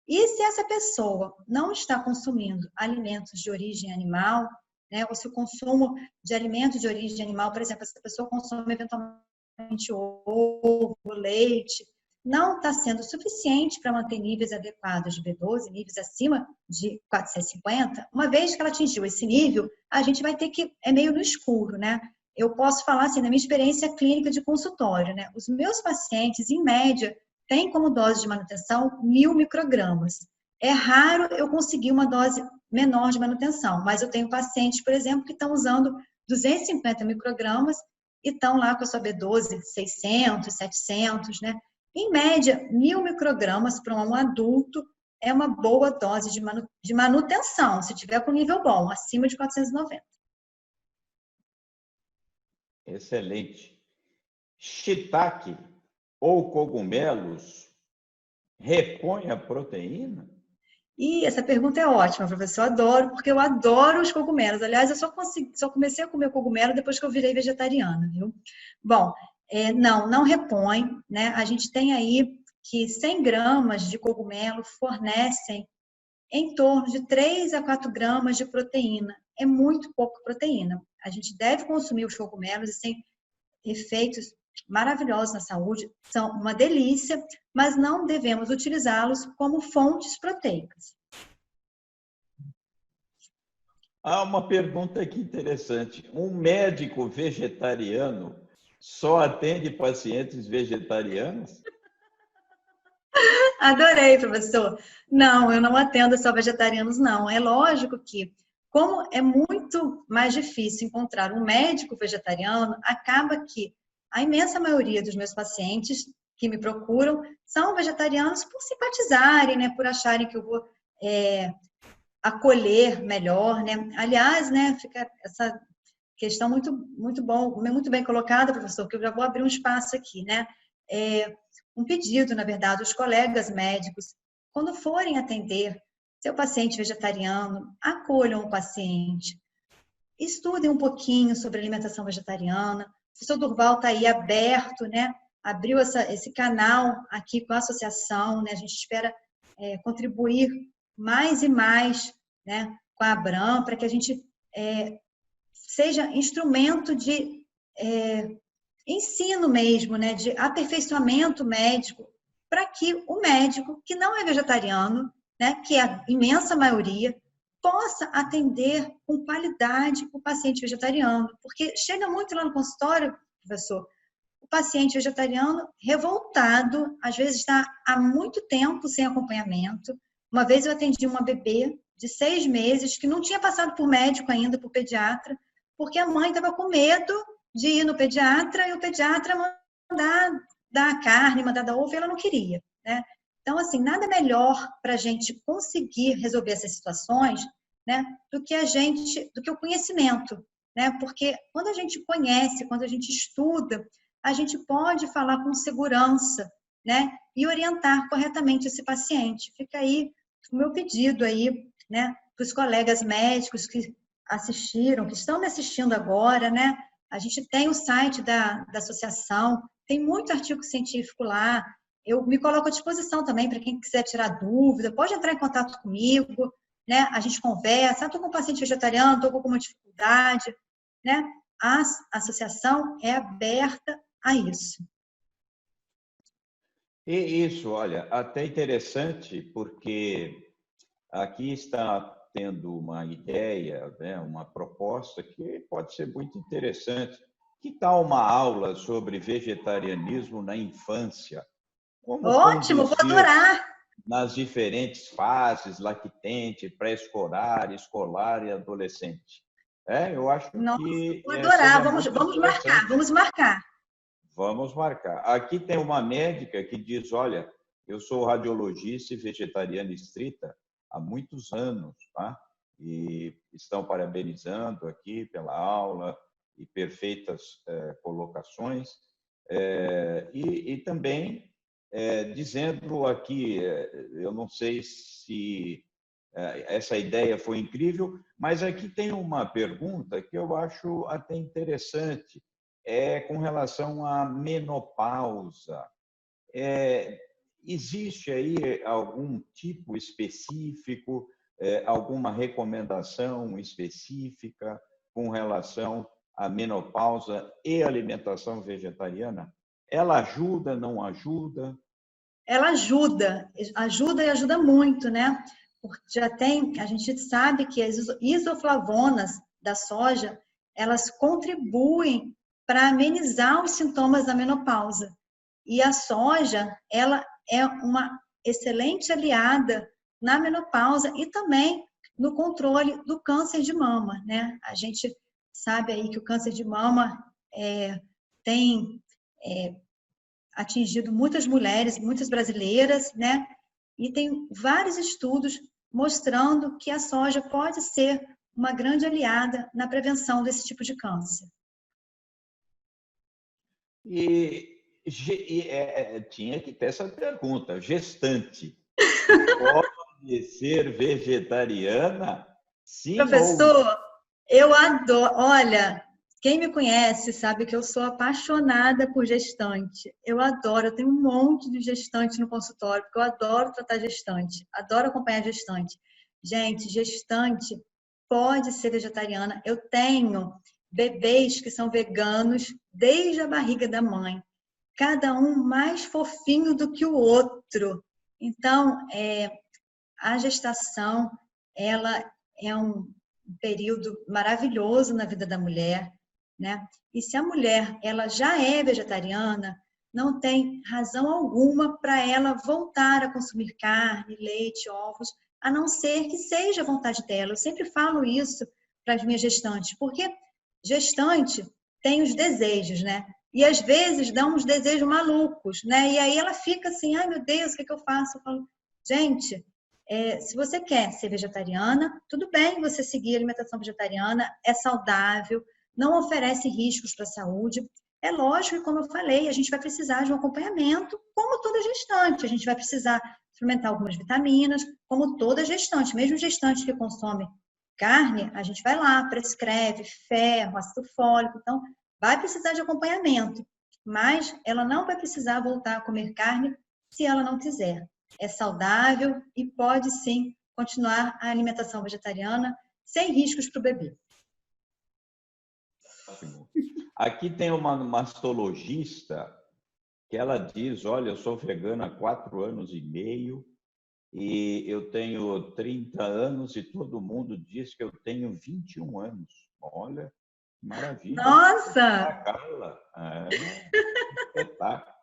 Speaker 2: E se essa pessoa não está consumindo alimentos de origem animal, né, ou se o consumo de alimentos de origem animal, por exemplo, essa pessoa consome eventualmente ovo, leite, não está sendo suficiente para manter níveis adequados de B12, níveis acima de 450, uma vez que ela atingiu esse nível, a gente vai ter que, é meio no escuro, né? Eu posso falar assim, na minha experiência clínica de consultório, né? Os meus pacientes, em média, têm como dose de manutenção 1.000 microgramas. É raro eu conseguir uma dose menor de manutenção, mas eu tenho pacientes, por exemplo, que estão usando 250 microgramas e estão lá com a sua B12 600, 700, né? Em média, 1.000 microgramas para um adulto é uma boa dose de manutenção, se tiver com nível bom, acima de 490.
Speaker 1: Excelente. Shiitake ou cogumelos repõe a proteína?
Speaker 2: E essa pergunta é ótima, professor. Eu adoro, porque eu adoro os cogumelos. Aliás, eu só comecei a comer cogumelo depois que eu virei vegetariana, viu? Bom, não repõe, né? A gente tem aí que 100 gramas de cogumelo fornecem em torno de 3 a 4 gramas de proteína. É muito pouco proteína. A gente deve consumir os cogumelos e tem efeitos maravilhosos na saúde, são uma delícia, mas não devemos utilizá-los como fontes proteicas.
Speaker 1: Há uma pergunta aqui interessante. Um médico vegetariano só atende pacientes vegetarianos?
Speaker 2: Adorei, professor. Não, eu não atendo só vegetarianos, não. É lógico que, como é muito mais difícil encontrar um médico vegetariano, acaba que a imensa maioria dos meus pacientes que me procuram são vegetarianos por simpatizarem, né, por acharem que eu vou acolher melhor, né? Aliás, né, fica essa questão muito bem colocada, professor, que eu já vou abrir um espaço aqui, né? Um pedido, na verdade, os colegas médicos, quando forem atender seu paciente vegetariano, acolham o paciente, estudem um pouquinho sobre alimentação vegetariana. O professor Durval está aí aberto, né? Abriu esse canal aqui com a associação, né? A gente espera contribuir mais e mais, né, com a Abram, para que a gente seja instrumento de ensino mesmo, né, de aperfeiçoamento médico, para que o médico que não é vegetariano, né, que é a imensa maioria, possa atender com qualidade o paciente vegetariano. Porque chega muito lá no consultório, professor, o paciente vegetariano revoltado, às vezes está há muito tempo sem acompanhamento. Uma vez eu atendi uma bebê de 6 meses que não tinha passado por médico ainda, por pediatra, porque a mãe estava com medo de ir no pediatra e o pediatra mandar dar carne, mandar dar ovo, e ela não queria, né? Então, assim, nada melhor para a gente conseguir resolver essas situações, né, do que o conhecimento, né? Porque quando a gente conhece, quando a gente estuda, a gente pode falar com segurança, né, e orientar corretamente esse paciente. Fica aí o meu pedido aí, né, para os colegas médicos que assistiram, que estão me assistindo agora, né? A gente tem o site da associação, tem muito artigo científico lá. Eu me coloco à disposição também para quem quiser tirar dúvida, pode entrar em contato comigo, né? A gente conversa. Estou com um paciente vegetariano, estou com alguma dificuldade, né? A associação é aberta a isso.
Speaker 1: E isso, olha, até interessante, porque aqui está tendo uma ideia, né, uma proposta que pode ser muito interessante. Que tal uma aula sobre vegetarianismo na infância? Como
Speaker 2: Ótimo, vou
Speaker 1: conduzir
Speaker 2: adorar.
Speaker 1: nas diferentes fases, lactente, pré-escolar, escolar e adolescente? Eu acho
Speaker 2: Nossa,
Speaker 1: que
Speaker 2: vou adorar.
Speaker 1: seria
Speaker 2: Vamos
Speaker 1: muito
Speaker 2: marcar,
Speaker 1: interessante.
Speaker 2: vamos marcar.
Speaker 1: Vamos marcar. Aqui tem uma médica que diz, olha, eu sou radiologista e vegetariana estrita há muitos anos, tá? E estão parabenizando aqui pela aula e perfeitas colocações. E também dizendo aqui, eu não sei se essa ideia foi incrível, mas aqui tem uma pergunta que eu acho até interessante, com relação à menopausa. Existe aí algum tipo específico, alguma recomendação específica com relação à menopausa e alimentação vegetariana? Ela ajuda, não ajuda?
Speaker 2: Ela ajuda e ajuda muito, né? Porque a gente sabe que as isoflavonas da soja, elas contribuem para amenizar os sintomas da menopausa. E a soja, ela é uma excelente aliada na menopausa e também no controle do câncer de mama, né? A gente sabe aí que o câncer de mama tem atingido muitas mulheres, muitas brasileiras, né? E tem vários estudos mostrando que a soja pode ser uma grande aliada na prevenção desse tipo de câncer.
Speaker 1: Tinha que ter essa pergunta: gestante pode ser vegetariana? Sim ou não?
Speaker 2: Professor, eu adoro. Olha, quem me conhece sabe que eu sou apaixonada por gestante. Eu adoro, eu tenho um monte de gestante no consultório, porque eu adoro tratar gestante, adoro acompanhar gestante. Gente, gestante pode ser vegetariana. Eu tenho bebês que são veganos desde a barriga da mãe, cada um mais fofinho do que o outro. Então, a gestação, ela é um período maravilhoso na vida da mulher, né? E se a mulher ela já é vegetariana, não tem razão alguma para ela voltar a consumir carne, leite, ovos, a não ser que seja a vontade dela. Eu sempre falo isso para as minhas gestantes, porque gestante tem os desejos, né? E às vezes dá uns desejos malucos, né? E aí ela fica assim, ai meu Deus, o que eu faço? Eu falo, gente, se você quer ser vegetariana, tudo bem você seguir a alimentação vegetariana, é saudável, não oferece riscos para a saúde. É lógico que, como eu falei, a gente vai precisar de um acompanhamento, como toda gestante. A gente vai precisar suplementar algumas vitaminas, como toda gestante. Mesmo gestante que consome carne, a gente vai lá, prescreve ferro, ácido fólico. Então, vai precisar de acompanhamento. Mas ela não vai precisar voltar a comer carne se ela não quiser. É saudável e pode sim continuar a alimentação vegetariana sem riscos para o bebê.
Speaker 1: Ótimo. Aqui tem uma mastologista que ela diz, olha, eu sou vegana há 4 anos e meio e eu tenho 30 anos e todo mundo diz que eu tenho 21 anos. Olha, maravilha.
Speaker 2: Nossa!
Speaker 1: Carla, espetáculo.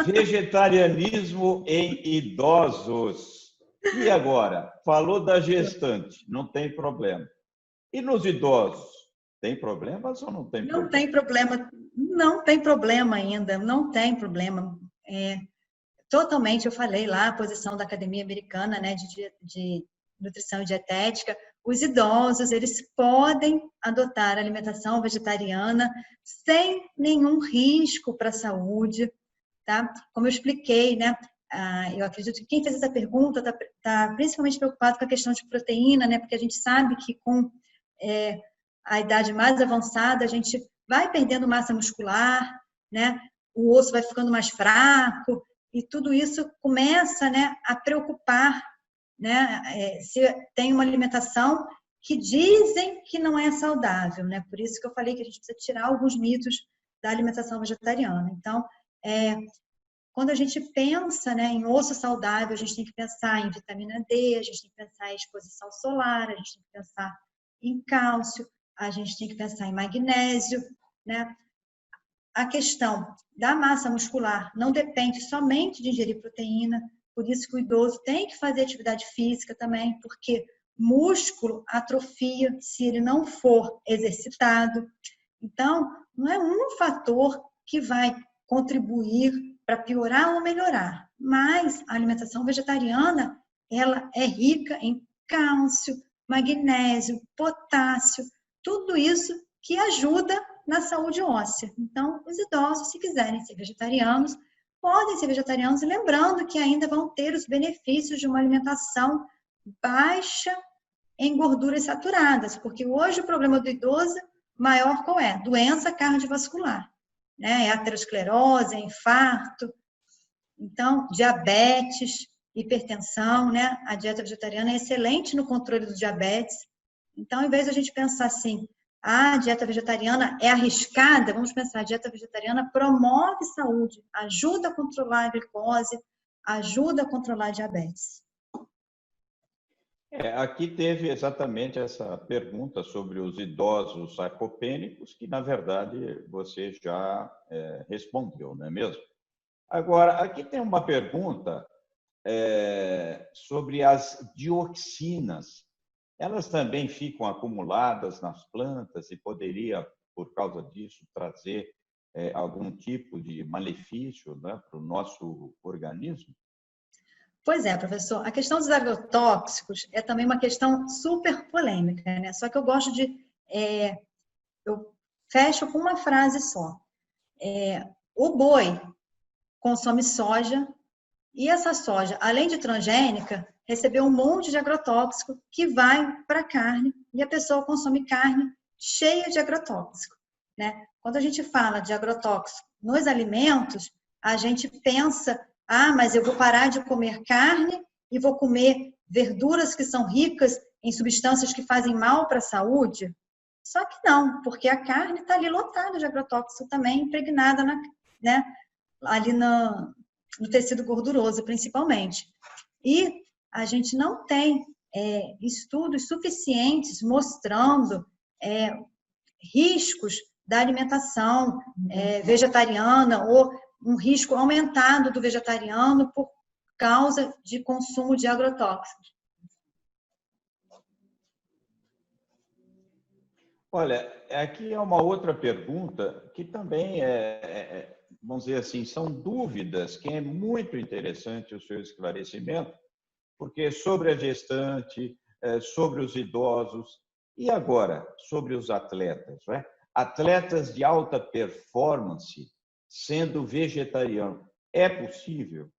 Speaker 1: Vegetarianismo em idosos. E agora? Falou da gestante, não tem problema. E nos idosos? Tem problemas ou não tem problema?
Speaker 2: Não tem problema, não tem problema ainda, não tem problema. Totalmente, eu falei lá, a posição da Academia Americana, né, de Nutrição e Dietética, os idosos, eles podem adotar alimentação vegetariana sem nenhum risco para a saúde, tá? Como eu expliquei, né, eu acredito que quem fez essa pergunta está principalmente preocupado com a questão de proteína, né, porque a gente sabe que com a idade mais avançada, a gente vai perdendo massa muscular, né, o osso vai ficando mais fraco, e tudo isso começa, né, a preocupar, né, se tem uma alimentação que dizem que não é saudável, né? Por isso que eu falei que a gente precisa tirar alguns mitos da alimentação vegetariana. Então, quando a gente pensa, né, em osso saudável, a gente tem que pensar em vitamina D, a gente tem que pensar em exposição solar, a gente tem que pensar em cálcio, a gente tem que pensar em magnésio, né? A questão da massa muscular não depende somente de ingerir proteína, por isso que o idoso tem que fazer atividade física também, porque músculo atrofia se ele não for exercitado. Então, não é um fator que vai contribuir para piorar ou melhorar, mas a alimentação vegetariana, ela é rica em cálcio, magnésio, potássio, tudo isso que ajuda na saúde óssea. Então, os idosos, se quiserem ser vegetarianos, podem ser vegetarianos, lembrando que ainda vão ter os benefícios de uma alimentação baixa em gorduras saturadas, porque hoje o problema do idoso maior qual é? Doença cardiovascular, né? É aterosclerose, é infarto, então diabetes, hipertensão, né? A dieta vegetariana é excelente no controle do diabetes. Então, em vez de a gente pensar assim, a dieta vegetariana é arriscada, vamos pensar, a dieta vegetariana promove saúde, ajuda a controlar a glicose, ajuda a controlar a diabetes.
Speaker 1: Aqui teve exatamente essa pergunta sobre os idosos sarcopênicos, que, na verdade, você já respondeu, não é mesmo? Agora, aqui tem uma pergunta sobre as dioxinas. Elas também ficam acumuladas nas plantas e poderia, por causa disso, trazer algum tipo de malefício, né, para o nosso organismo?
Speaker 2: Pois é, professor. A questão dos agrotóxicos é também uma questão super polêmica, né? Só que eu gosto de... eu fecho com uma frase só. O boi consome soja e essa soja, além de transgênica, recebeu um monte de agrotóxico que vai para a carne e a pessoa consome carne cheia de agrotóxico, né? Quando a gente fala de agrotóxico nos alimentos, a gente pensa, mas eu vou parar de comer carne e vou comer verduras que são ricas em substâncias que fazem mal para a saúde? Só que não, porque a carne está ali lotada de agrotóxico também, impregnada né, ali no tecido gorduroso, principalmente. E a gente não tem estudos suficientes mostrando riscos da alimentação vegetariana ou um risco aumentado do vegetariano por causa de consumo de agrotóxicos.
Speaker 1: Olha, aqui é uma outra pergunta que também vamos dizer assim, são dúvidas que é muito interessante o seu esclarecimento, porque sobre a gestante, sobre os idosos e agora sobre os atletas, né? Atletas de alta performance sendo vegetariano, é possível?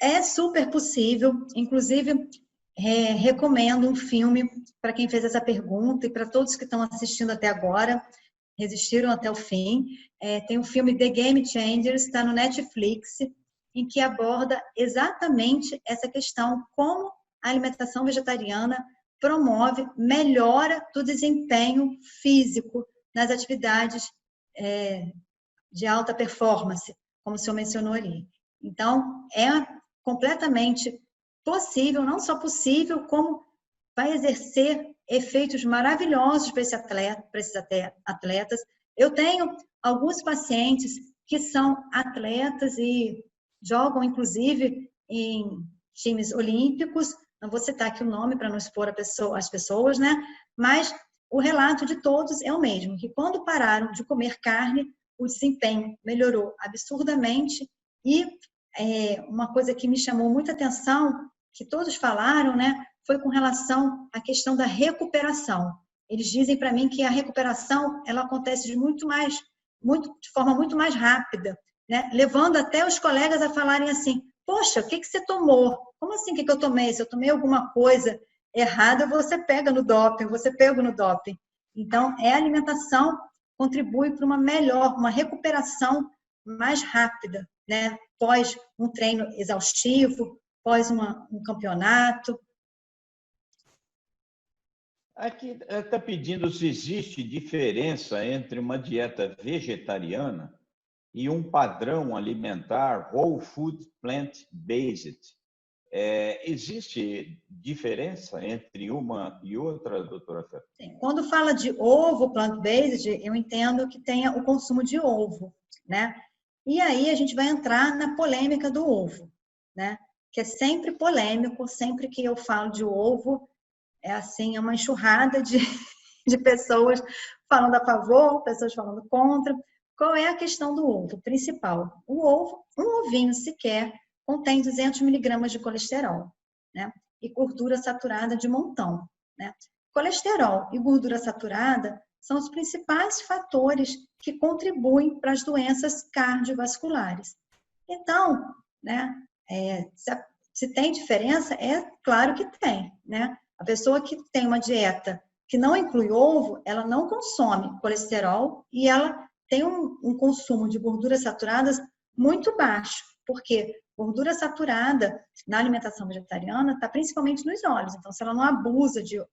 Speaker 2: É super possível, inclusive recomendo um filme para quem fez essa pergunta e para todos que estão assistindo até agora, resistiram até o fim. Tem o filme The Game Changers, está no Netflix, em que aborda exatamente essa questão, como a alimentação vegetariana promove melhora do desempenho físico nas atividades de alta performance, como o senhor mencionou ali. Então, é completamente possível, não só possível, como vai exercer efeitos maravilhosos para esses atletas. Eu tenho alguns pacientes que são atletas e jogam, inclusive, em times olímpicos. Não vou citar aqui o nome para não expor as pessoas, né? Mas o relato de todos é o mesmo, que quando pararam de comer carne, o desempenho melhorou absurdamente. E uma coisa que me chamou muita atenção, que todos falaram, né, foi com relação à questão da recuperação. Eles dizem para mim que a recuperação ela acontece de forma muito mais rápida, né? Levando até os colegas a falarem assim: poxa, o que você tomou? Como assim, o que eu tomei? Se eu tomei alguma coisa errada, você pega no doping, você pega no doping. Então, a alimentação contribui para uma recuperação mais rápida, né? Pós um treino exaustivo, pós um campeonato.
Speaker 1: Aqui está pedindo se existe diferença entre uma dieta vegetariana e um padrão alimentar whole food plant-based. Existe diferença entre uma e outra, doutora Fernanda?
Speaker 2: Quando fala de ovo plant-based, eu entendo que tenha o consumo de ovo, né? E aí a gente vai entrar na polêmica do ovo, né? Que é sempre polêmico, sempre que eu falo de ovo, é uma enxurrada de pessoas falando a favor, pessoas falando contra. Qual é a questão do ovo principal? O ovo, um ovinho sequer, contém 200 miligramas de colesterol, né? E gordura saturada de montão, né? Colesterol e gordura saturada são os principais fatores que contribuem para as doenças cardiovasculares. Então, né, se tem diferença, é claro que tem, né? A pessoa que tem uma dieta que não inclui ovo, ela não consome colesterol e ela tem um consumo de gorduras saturadas muito baixo, porque gordura saturada na alimentação vegetariana está principalmente nos óleos. Então, se ela não abusa de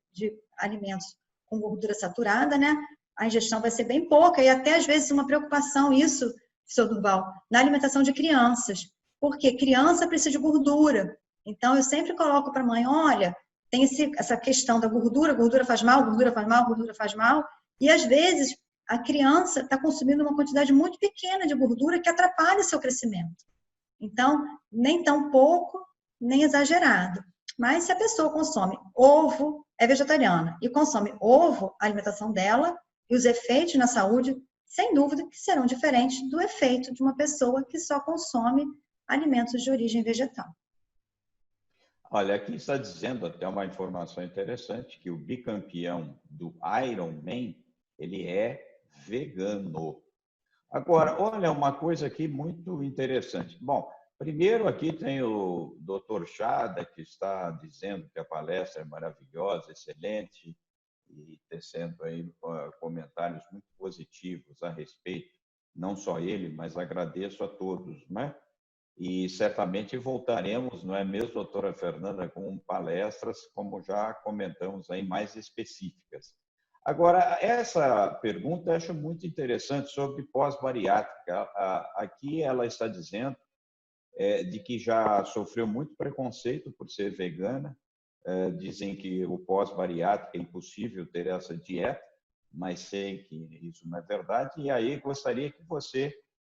Speaker 2: alimentos com gordura saturada, né, a ingestão vai ser bem pouca e até às vezes uma preocupação isso, professor Durval, na alimentação de crianças, porque criança precisa de gordura. Então, eu sempre coloco para a mãe, olha, tem essa questão da gordura faz mal, gordura faz mal, gordura faz mal, e às vezes a criança está consumindo uma quantidade muito pequena de gordura que atrapalha o seu crescimento. Então, nem tão pouco, nem exagerado. Mas se a pessoa consome ovo, é vegetariana, e consome ovo, a alimentação dela e os efeitos na saúde sem dúvida que serão diferentes do efeito de uma pessoa que só consome alimentos de origem vegetal.
Speaker 1: Olha, aqui está dizendo até uma informação interessante, que o bicampeão do Ironman, ele é vegano. Agora, olha, uma coisa aqui muito interessante. Bom, primeiro aqui tem o Dr. Chada, que está dizendo que a palestra é maravilhosa, excelente, e tecendo aí comentários muito positivos a respeito. Não só ele, mas agradeço a todos, né? E certamente voltaremos, não é mesmo, doutora Fernanda, com palestras, como já comentamos aí, mais específicas. Agora, essa pergunta eu acho muito interessante sobre pós-bariátrica. Aqui ela está dizendo de que já sofreu muito preconceito por ser vegana. Dizem que o pós-bariátrica é impossível ter essa dieta, mas sei que isso não é verdade. E aí gostaria que você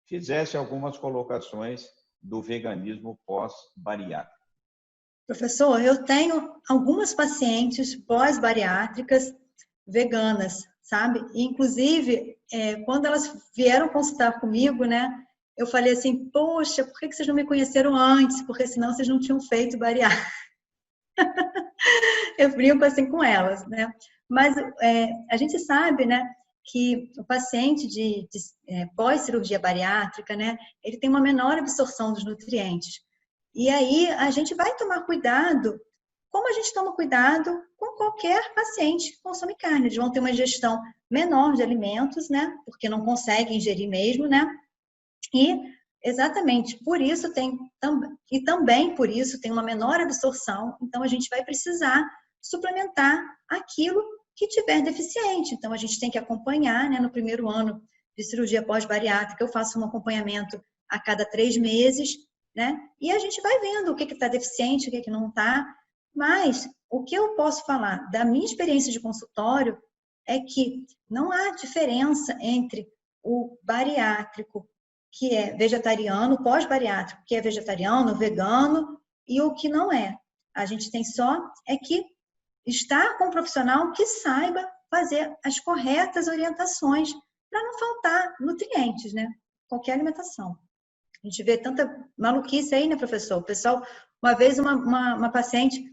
Speaker 1: fizesse algumas colocações do veganismo pós-bariátrico.
Speaker 2: Professor, eu tenho algumas pacientes pós-bariátricas veganas, sabe? Inclusive, quando elas vieram consultar comigo, né? Eu falei assim, poxa, por que vocês não me conheceram antes? Porque senão vocês não tinham feito bariátrica. Eu brinco assim com elas, né? Mas a gente sabe, né, que o paciente de pós-cirurgia bariátrica, né, ele tem uma menor absorção dos nutrientes. E aí a gente vai tomar cuidado, como a gente toma cuidado com qualquer paciente que consome carne. Eles vão ter uma ingestão menor de alimentos, né, porque não conseguem ingerir mesmo, né? E exatamente por isso também por isso tem uma menor absorção, então a gente vai precisar suplementar aquilo que tiver deficiente. Então a gente tem que acompanhar, né, no primeiro ano de cirurgia pós-bariátrica, eu faço um acompanhamento a cada 3 meses, né? E a gente vai vendo o que está deficiente, o que não está. Mas o que eu posso falar da minha experiência de consultório é que não há diferença entre o bariátrico, que é vegetariano, pós-bariátrico, que é vegetariano, vegano, e o que não é. A gente tem só que estar com um profissional que saiba fazer as corretas orientações para não faltar nutrientes, né? Qualquer alimentação. A gente vê tanta maluquice aí, né, professor? O pessoal, uma vez uma paciente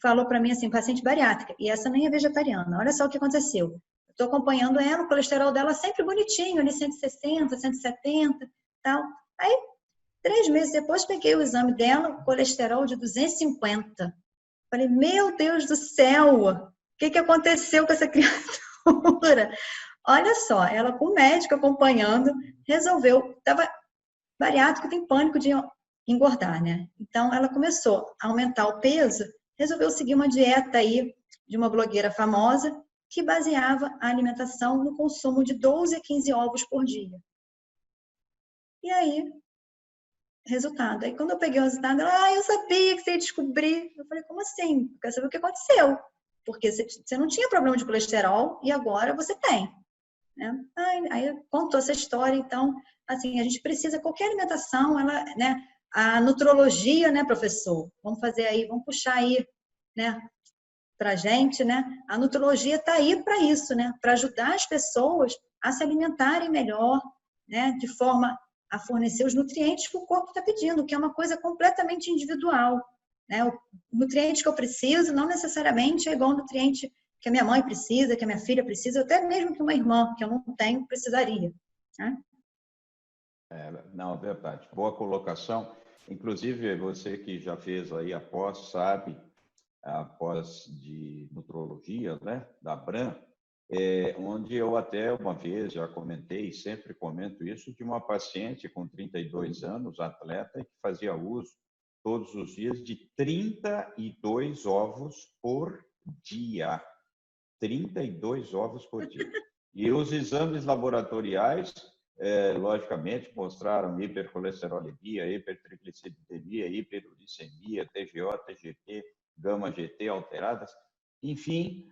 Speaker 2: falou para mim assim, paciente bariátrica, e essa nem é vegetariana. Olha só o que aconteceu. Estou acompanhando ela, o colesterol dela sempre bonitinho, ali 160, 170, tal. Aí, 3 meses depois, peguei o exame dela, colesterol de 250. Falei, meu Deus do céu, o que aconteceu com essa criatura? Olha só, ela com o médico acompanhando, resolveu, estava bariátrico, tem pânico de engordar, né? Então, ela começou a aumentar o peso, resolveu seguir uma dieta aí de uma blogueira famosa que baseava a alimentação no consumo de 12 a 15 ovos por dia. E aí, resultado. Aí, quando eu peguei o resultado, ela, eu sabia que você ia descobrir. Eu falei, como assim? Eu quero saber o que aconteceu. Porque você não tinha problema de colesterol e agora você tem. Né? Aí contou essa história. Então, assim, a gente precisa, qualquer alimentação, ela, né? A nutrologia, né, professor? Vamos fazer aí, vamos puxar aí, né? Pra gente, né? A nutrologia está aí para isso, né? Para ajudar as pessoas a se alimentarem melhor, né? De forma a fornecer os nutrientes que o corpo está pedindo, que é uma coisa completamente individual. Né? O nutriente que eu preciso não necessariamente é igual ao nutriente que a minha mãe precisa, que a minha filha precisa, até mesmo que uma irmã que eu não tenho precisaria. Né?
Speaker 1: Não, é verdade. Boa colocação. Inclusive, você que já fez aí a pós, sabe, a pós de nutrologia, né, da Abram, onde eu até uma vez já comentei, sempre comento isso, de uma paciente com 32 anos, atleta, que fazia uso todos os dias de 32 ovos por dia. 32 ovos por dia. E os exames laboratoriais, logicamente, mostraram hipercolesterolemia, hipertrigliceridemia, hiperuricemia, TGO, TGT, gama-GT alteradas. Enfim,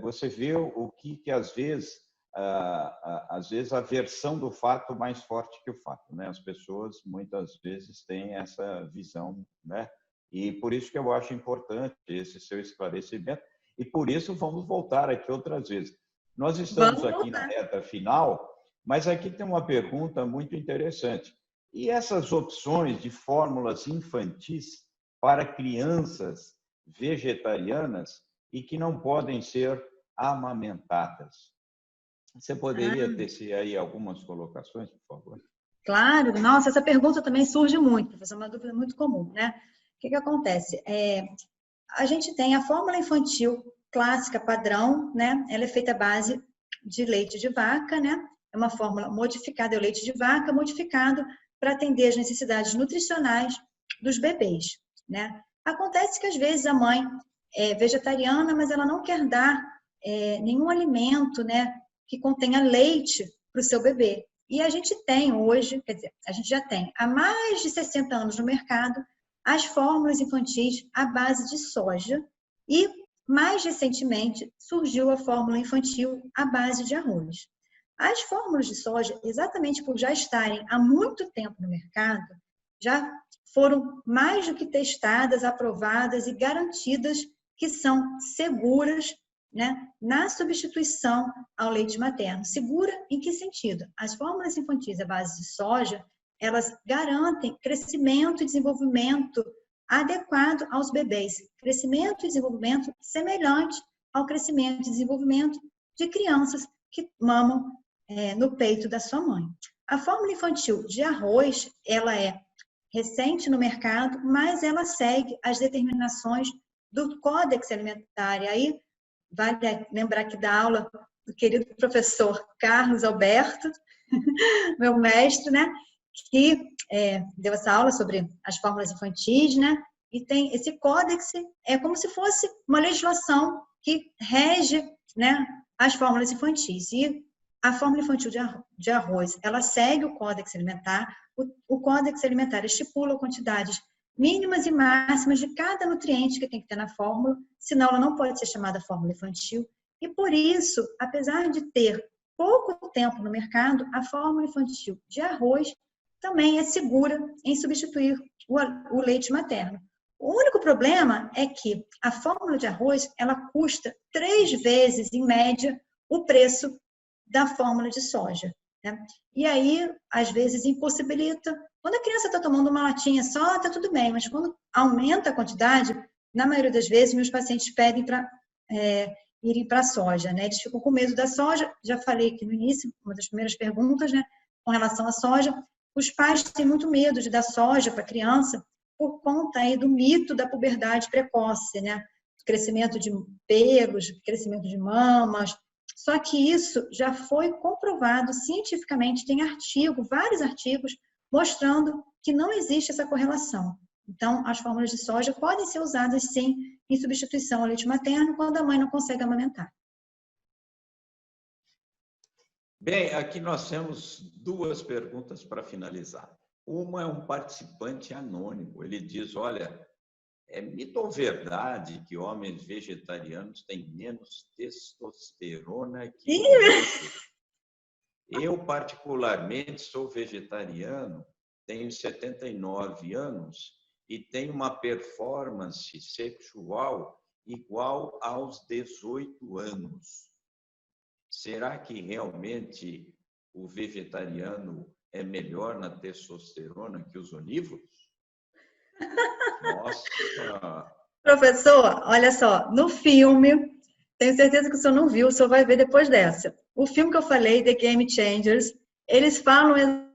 Speaker 1: você vê o que às vezes a versão do fato mais forte que o fato, né? As pessoas muitas vezes têm essa visão, né? E por isso que eu acho importante esse seu esclarecimento e por isso vamos voltar aqui outras vezes. Nós estamos aqui na reta final Mas aqui tem uma pergunta muito interessante. E essas opções de fórmulas infantis para crianças vegetarianas e que não podem ser amamentadas? Você poderia tecer aí algumas colocações, por favor?
Speaker 2: Claro, nossa, essa pergunta também surge muito, professor, é uma dúvida muito comum, né? O que acontece? A gente tem a fórmula infantil clássica, padrão, né? Ela é feita à base de leite de vaca, né? É uma fórmula modificada, é o leite de vaca modificado para atender as necessidades nutricionais dos bebês, né? Acontece que às vezes a mãe é vegetariana, mas ela não quer dar nenhum alimento, né, que contenha leite para o seu bebê. E a gente tem hoje, quer dizer, a gente já tem há mais de 60 anos no mercado as fórmulas infantis à base de soja e, mais recentemente, surgiu a fórmula infantil à base de arroz. As fórmulas de soja, exatamente por já estarem há muito tempo no mercado, já foram mais do que testadas, aprovadas e garantidas que são seguras, né, na substituição ao leite materno. Segura em que sentido? As fórmulas infantis à base de soja, elas garantem crescimento e desenvolvimento adequado aos bebês. Crescimento e desenvolvimento semelhante ao crescimento e desenvolvimento de crianças que mamam no peito da sua mãe. A fórmula infantil de arroz, ela é recente no mercado, mas ela segue as determinações do Códex Alimentar. E aí, vale lembrar aqui da aula do querido professor Carlos Alberto, meu mestre, né? Que deu essa aula sobre as fórmulas infantis, né? E tem esse códex, é como se fosse uma legislação que rege, né, as fórmulas infantis. E a fórmula infantil de arroz, ela segue o Códex Alimentar. O Códex Alimentar estipula quantidades mínimas e máximas de cada nutriente que tem que ter na fórmula, senão ela não pode ser chamada fórmula infantil. E por isso, apesar de ter pouco tempo no mercado, a fórmula infantil de arroz também é segura em substituir o leite materno. O único problema é que a fórmula de arroz, ela custa 3 vezes, em média, o preço da fórmula de soja, né? E aí, às vezes, impossibilita. Quando a criança está tomando uma latinha só, está tudo bem, mas quando aumenta a quantidade, na maioria das vezes, meus pacientes pedem para irem para a soja, né? Eles ficam com medo da soja. Já falei aqui no início, uma das primeiras perguntas, né, com relação à soja. Os pais têm muito medo de dar soja para a criança por conta aí do mito da puberdade precoce, né? Crescimento de pelos, crescimento de mamas. Só que isso já foi comprovado cientificamente, tem vários artigos, mostrando que não existe essa correlação. Então, as fórmulas de soja podem ser usadas, sim, em substituição ao leite materno, quando a mãe não consegue amamentar.
Speaker 1: Bem, aqui nós temos 2 perguntas para finalizar. Uma é um participante anônimo. Ele diz, olha, é mito ou verdade que homens vegetarianos têm menos testosterona que mulheres? Eu, particularmente, sou vegetariano, tenho 79 anos e tenho uma performance sexual igual aos 18 anos. Será que realmente o vegetariano é melhor na testosterona que os onívoros? Nossa!
Speaker 2: Professor, olha só, no filme, tenho certeza que o senhor não viu, o senhor vai ver depois dessa. O filme que eu falei, The Game Changers, eles falam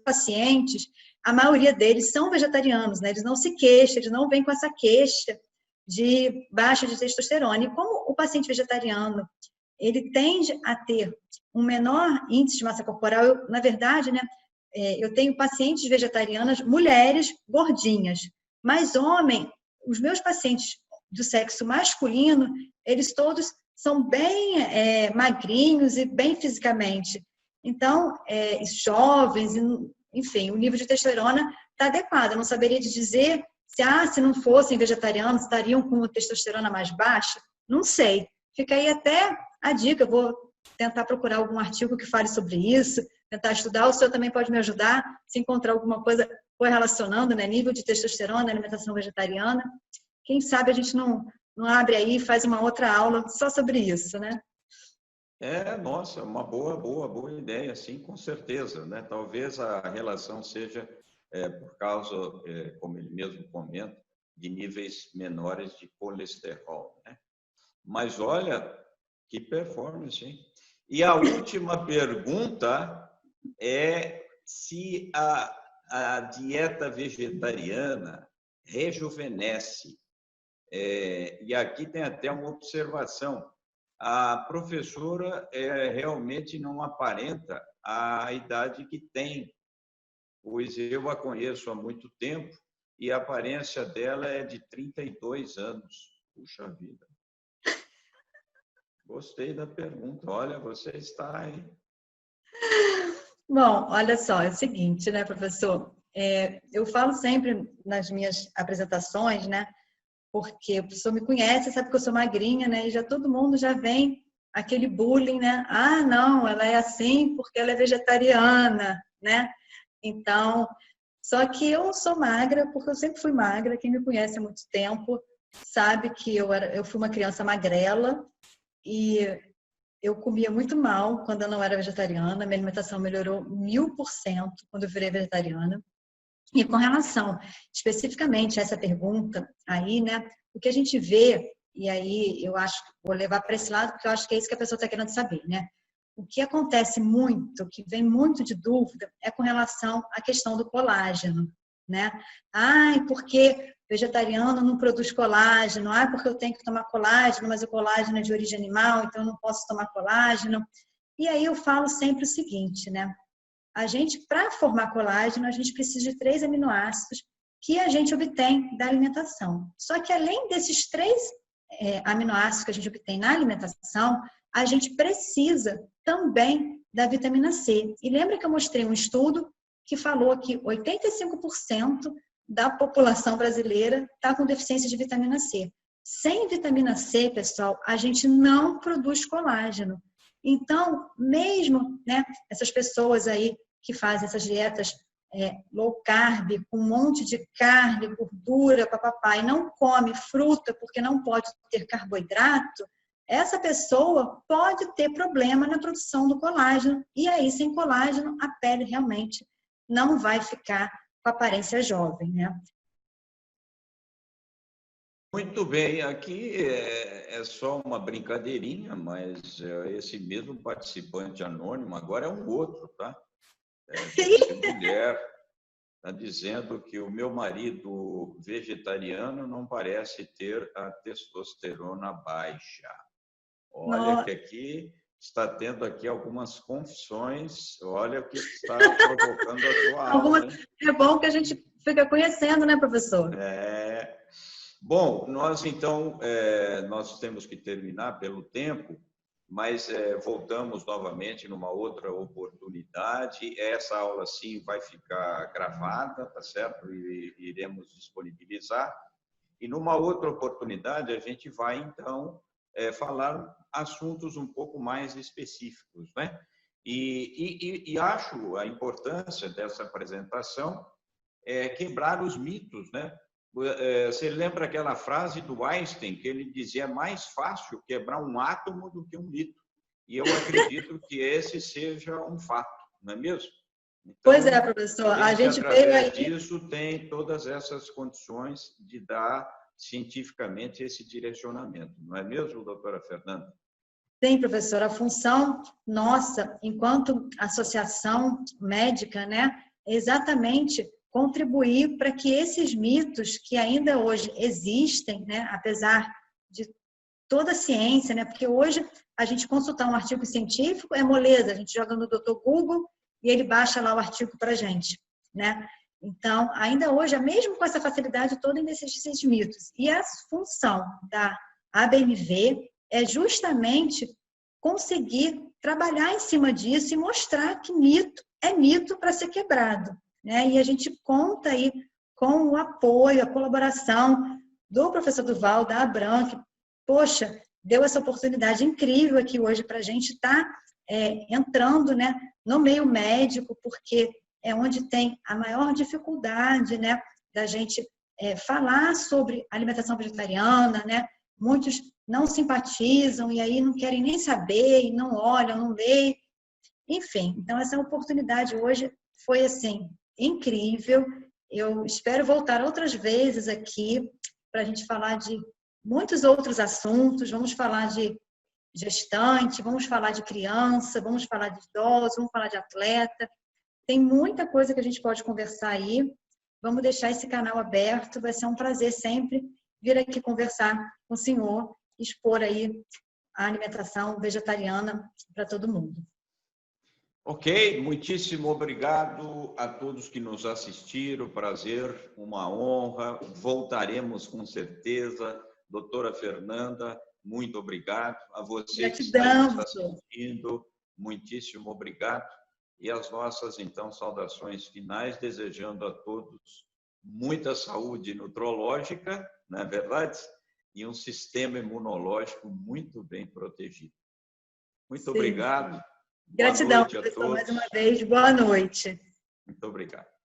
Speaker 2: pacientes, a maioria deles são vegetarianos, né? Eles não se queixam, eles não vêm com essa queixa de baixa de testosterona. E como o paciente vegetariano, ele tende a ter um menor índice de massa corporal, na verdade, né, eu tenho pacientes vegetarianas, mulheres gordinhas, mas os meus pacientes do sexo masculino, eles todos são bem magrinhos e bem fisicamente. Então, jovens, enfim, o nível de testosterona está adequado. Eu não saberia dizer se não fossem vegetarianos, estariam com a testosterona mais baixa. Não sei. Fica aí até a dica. Eu vou tentar procurar algum artigo que fale sobre isso, tentar estudar. O senhor também pode me ajudar, se encontrar alguma coisa correlacionando, né? Nível de testosterona, alimentação vegetariana. Quem sabe a gente não abre aí e faz uma outra aula só sobre isso, né?
Speaker 1: Nossa, uma boa ideia, sim, com certeza, né? Talvez a relação seja por causa, como ele mesmo comenta, de níveis menores de colesterol, né? Mas olha, que performance, hein? E a última pergunta é se a dieta vegetariana rejuvenesce. E aqui tem até uma observação. A professora realmente não aparenta a idade que tem, pois eu a conheço há muito tempo e a aparência dela é de 32 anos. Puxa vida. Gostei da pergunta. Olha, você está aí.
Speaker 2: Bom, olha só, é o seguinte, né, professor? Eu falo sempre nas minhas apresentações, né? Porque o professor me conhece, sabe que eu sou magrinha, né? E já todo mundo já vem aquele bullying, né? Ah, não, ela é assim porque ela é vegetariana, né? Então, só que eu sou magra porque eu sempre fui magra. Quem me conhece há muito tempo sabe que eu fui uma criança magrela e eu comia muito mal quando eu não era vegetariana. Minha alimentação melhorou 1000% quando eu virei vegetariana. E com relação especificamente a essa pergunta aí, né, o que a gente vê, e aí eu acho que vou levar para esse lado, porque eu acho que é isso que a pessoa está querendo saber, né? O que acontece muito, que vem muito de dúvida, é com relação à questão do colágeno, né? Ai, porque vegetariano não produz colágeno, porque eu tenho que tomar colágeno, mas o colágeno é de origem animal, então eu não posso tomar colágeno. E aí eu falo sempre o seguinte, né? A gente, para formar colágeno, a gente precisa de 3 aminoácidos que a gente obtém da alimentação. Só que além desses 3 aminoácidos que a gente obtém na alimentação, a gente precisa também da vitamina C. E lembra que eu mostrei um estudo que falou que 85% da população brasileira está com deficiência de vitamina C. Sem vitamina C, pessoal, a gente não produz colágeno. Então, mesmo, né, essas pessoas aí que fazem essas dietas low carb, com um monte de carne, gordura, papapá, e não come fruta porque não pode ter carboidrato, essa pessoa pode ter problema na produção do colágeno. E aí, sem colágeno, a pele realmente não vai ficar com aparência jovem, né?
Speaker 1: Muito bem, aqui é só uma brincadeirinha, mas esse mesmo participante anônimo agora é um outro, tá? Deve ser mulher. Está dizendo que o meu marido vegetariano não parece ter a testosterona baixa. Olha que aqui está tendo aqui algumas confissões. Olha o que está provocando a sua aula. Hein?
Speaker 2: É bom que a gente fica conhecendo, né, professor?
Speaker 1: Bom, nós então, nós temos que terminar pelo tempo, mas voltamos novamente numa outra oportunidade. Essa aula, sim, vai ficar gravada, tá certo? E iremos disponibilizar. E numa outra oportunidade, a gente vai, então, falar assuntos um pouco mais específicos, né? E acho a importância dessa apresentação quebrar os mitos, né? Você lembra aquela frase do Einstein, que ele dizia é mais fácil quebrar um átomo do que um mito? E eu acredito que esse seja um fato, não é mesmo? Então,
Speaker 2: pois é, professor. A gente veio aí...
Speaker 1: disso tem todas essas condições de dar cientificamente esse direcionamento, não é mesmo, doutora Fernanda?
Speaker 2: Sim, professor. A função nossa, enquanto associação médica, né, é exatamente contribuir para que esses mitos que ainda hoje existem, né, apesar de toda a ciência, né, porque hoje a gente consultar um artigo científico é moleza, a gente joga no Dr. Google e ele baixa lá o artigo para a gente, né? Então, ainda hoje, mesmo com essa facilidade toda, ainda existem esses mitos. E a função da ABMV é justamente conseguir trabalhar em cima disso e mostrar que mito é mito para ser quebrado, né? E a gente conta aí com o apoio, a colaboração do professor Durval, da Abram, que, poxa, deu essa oportunidade incrível aqui hoje para a gente estar entrando, né, no meio médico, porque é onde tem a maior dificuldade, né, da gente falar sobre alimentação vegetariana, né? Muitos não simpatizam e aí não querem nem saber, e não olham, não leem. Enfim, então essa oportunidade hoje foi, assim, incrível. Eu espero voltar outras vezes aqui para a gente falar de muitos outros assuntos. Vamos falar de gestante, vamos falar de criança, vamos falar de idosos, vamos falar de atleta. Tem muita coisa que a gente pode conversar aí. Vamos deixar esse canal aberto. Vai ser um prazer sempre vir aqui conversar com o senhor, expor aí a alimentação vegetariana para todo mundo.
Speaker 1: Ok, muitíssimo obrigado a todos que nos assistiram. Prazer, uma honra. Voltaremos com certeza. Doutora Fernanda, muito obrigado. A você que está aí nos assistindo, muitíssimo obrigado. E as nossas, então, saudações finais, desejando a todos muita saúde nutrológica, não é verdade? E um sistema imunológico muito bem protegido. Muito obrigado.
Speaker 2: Gratidão, professor, mais uma vez. Boa noite.
Speaker 1: Muito obrigado.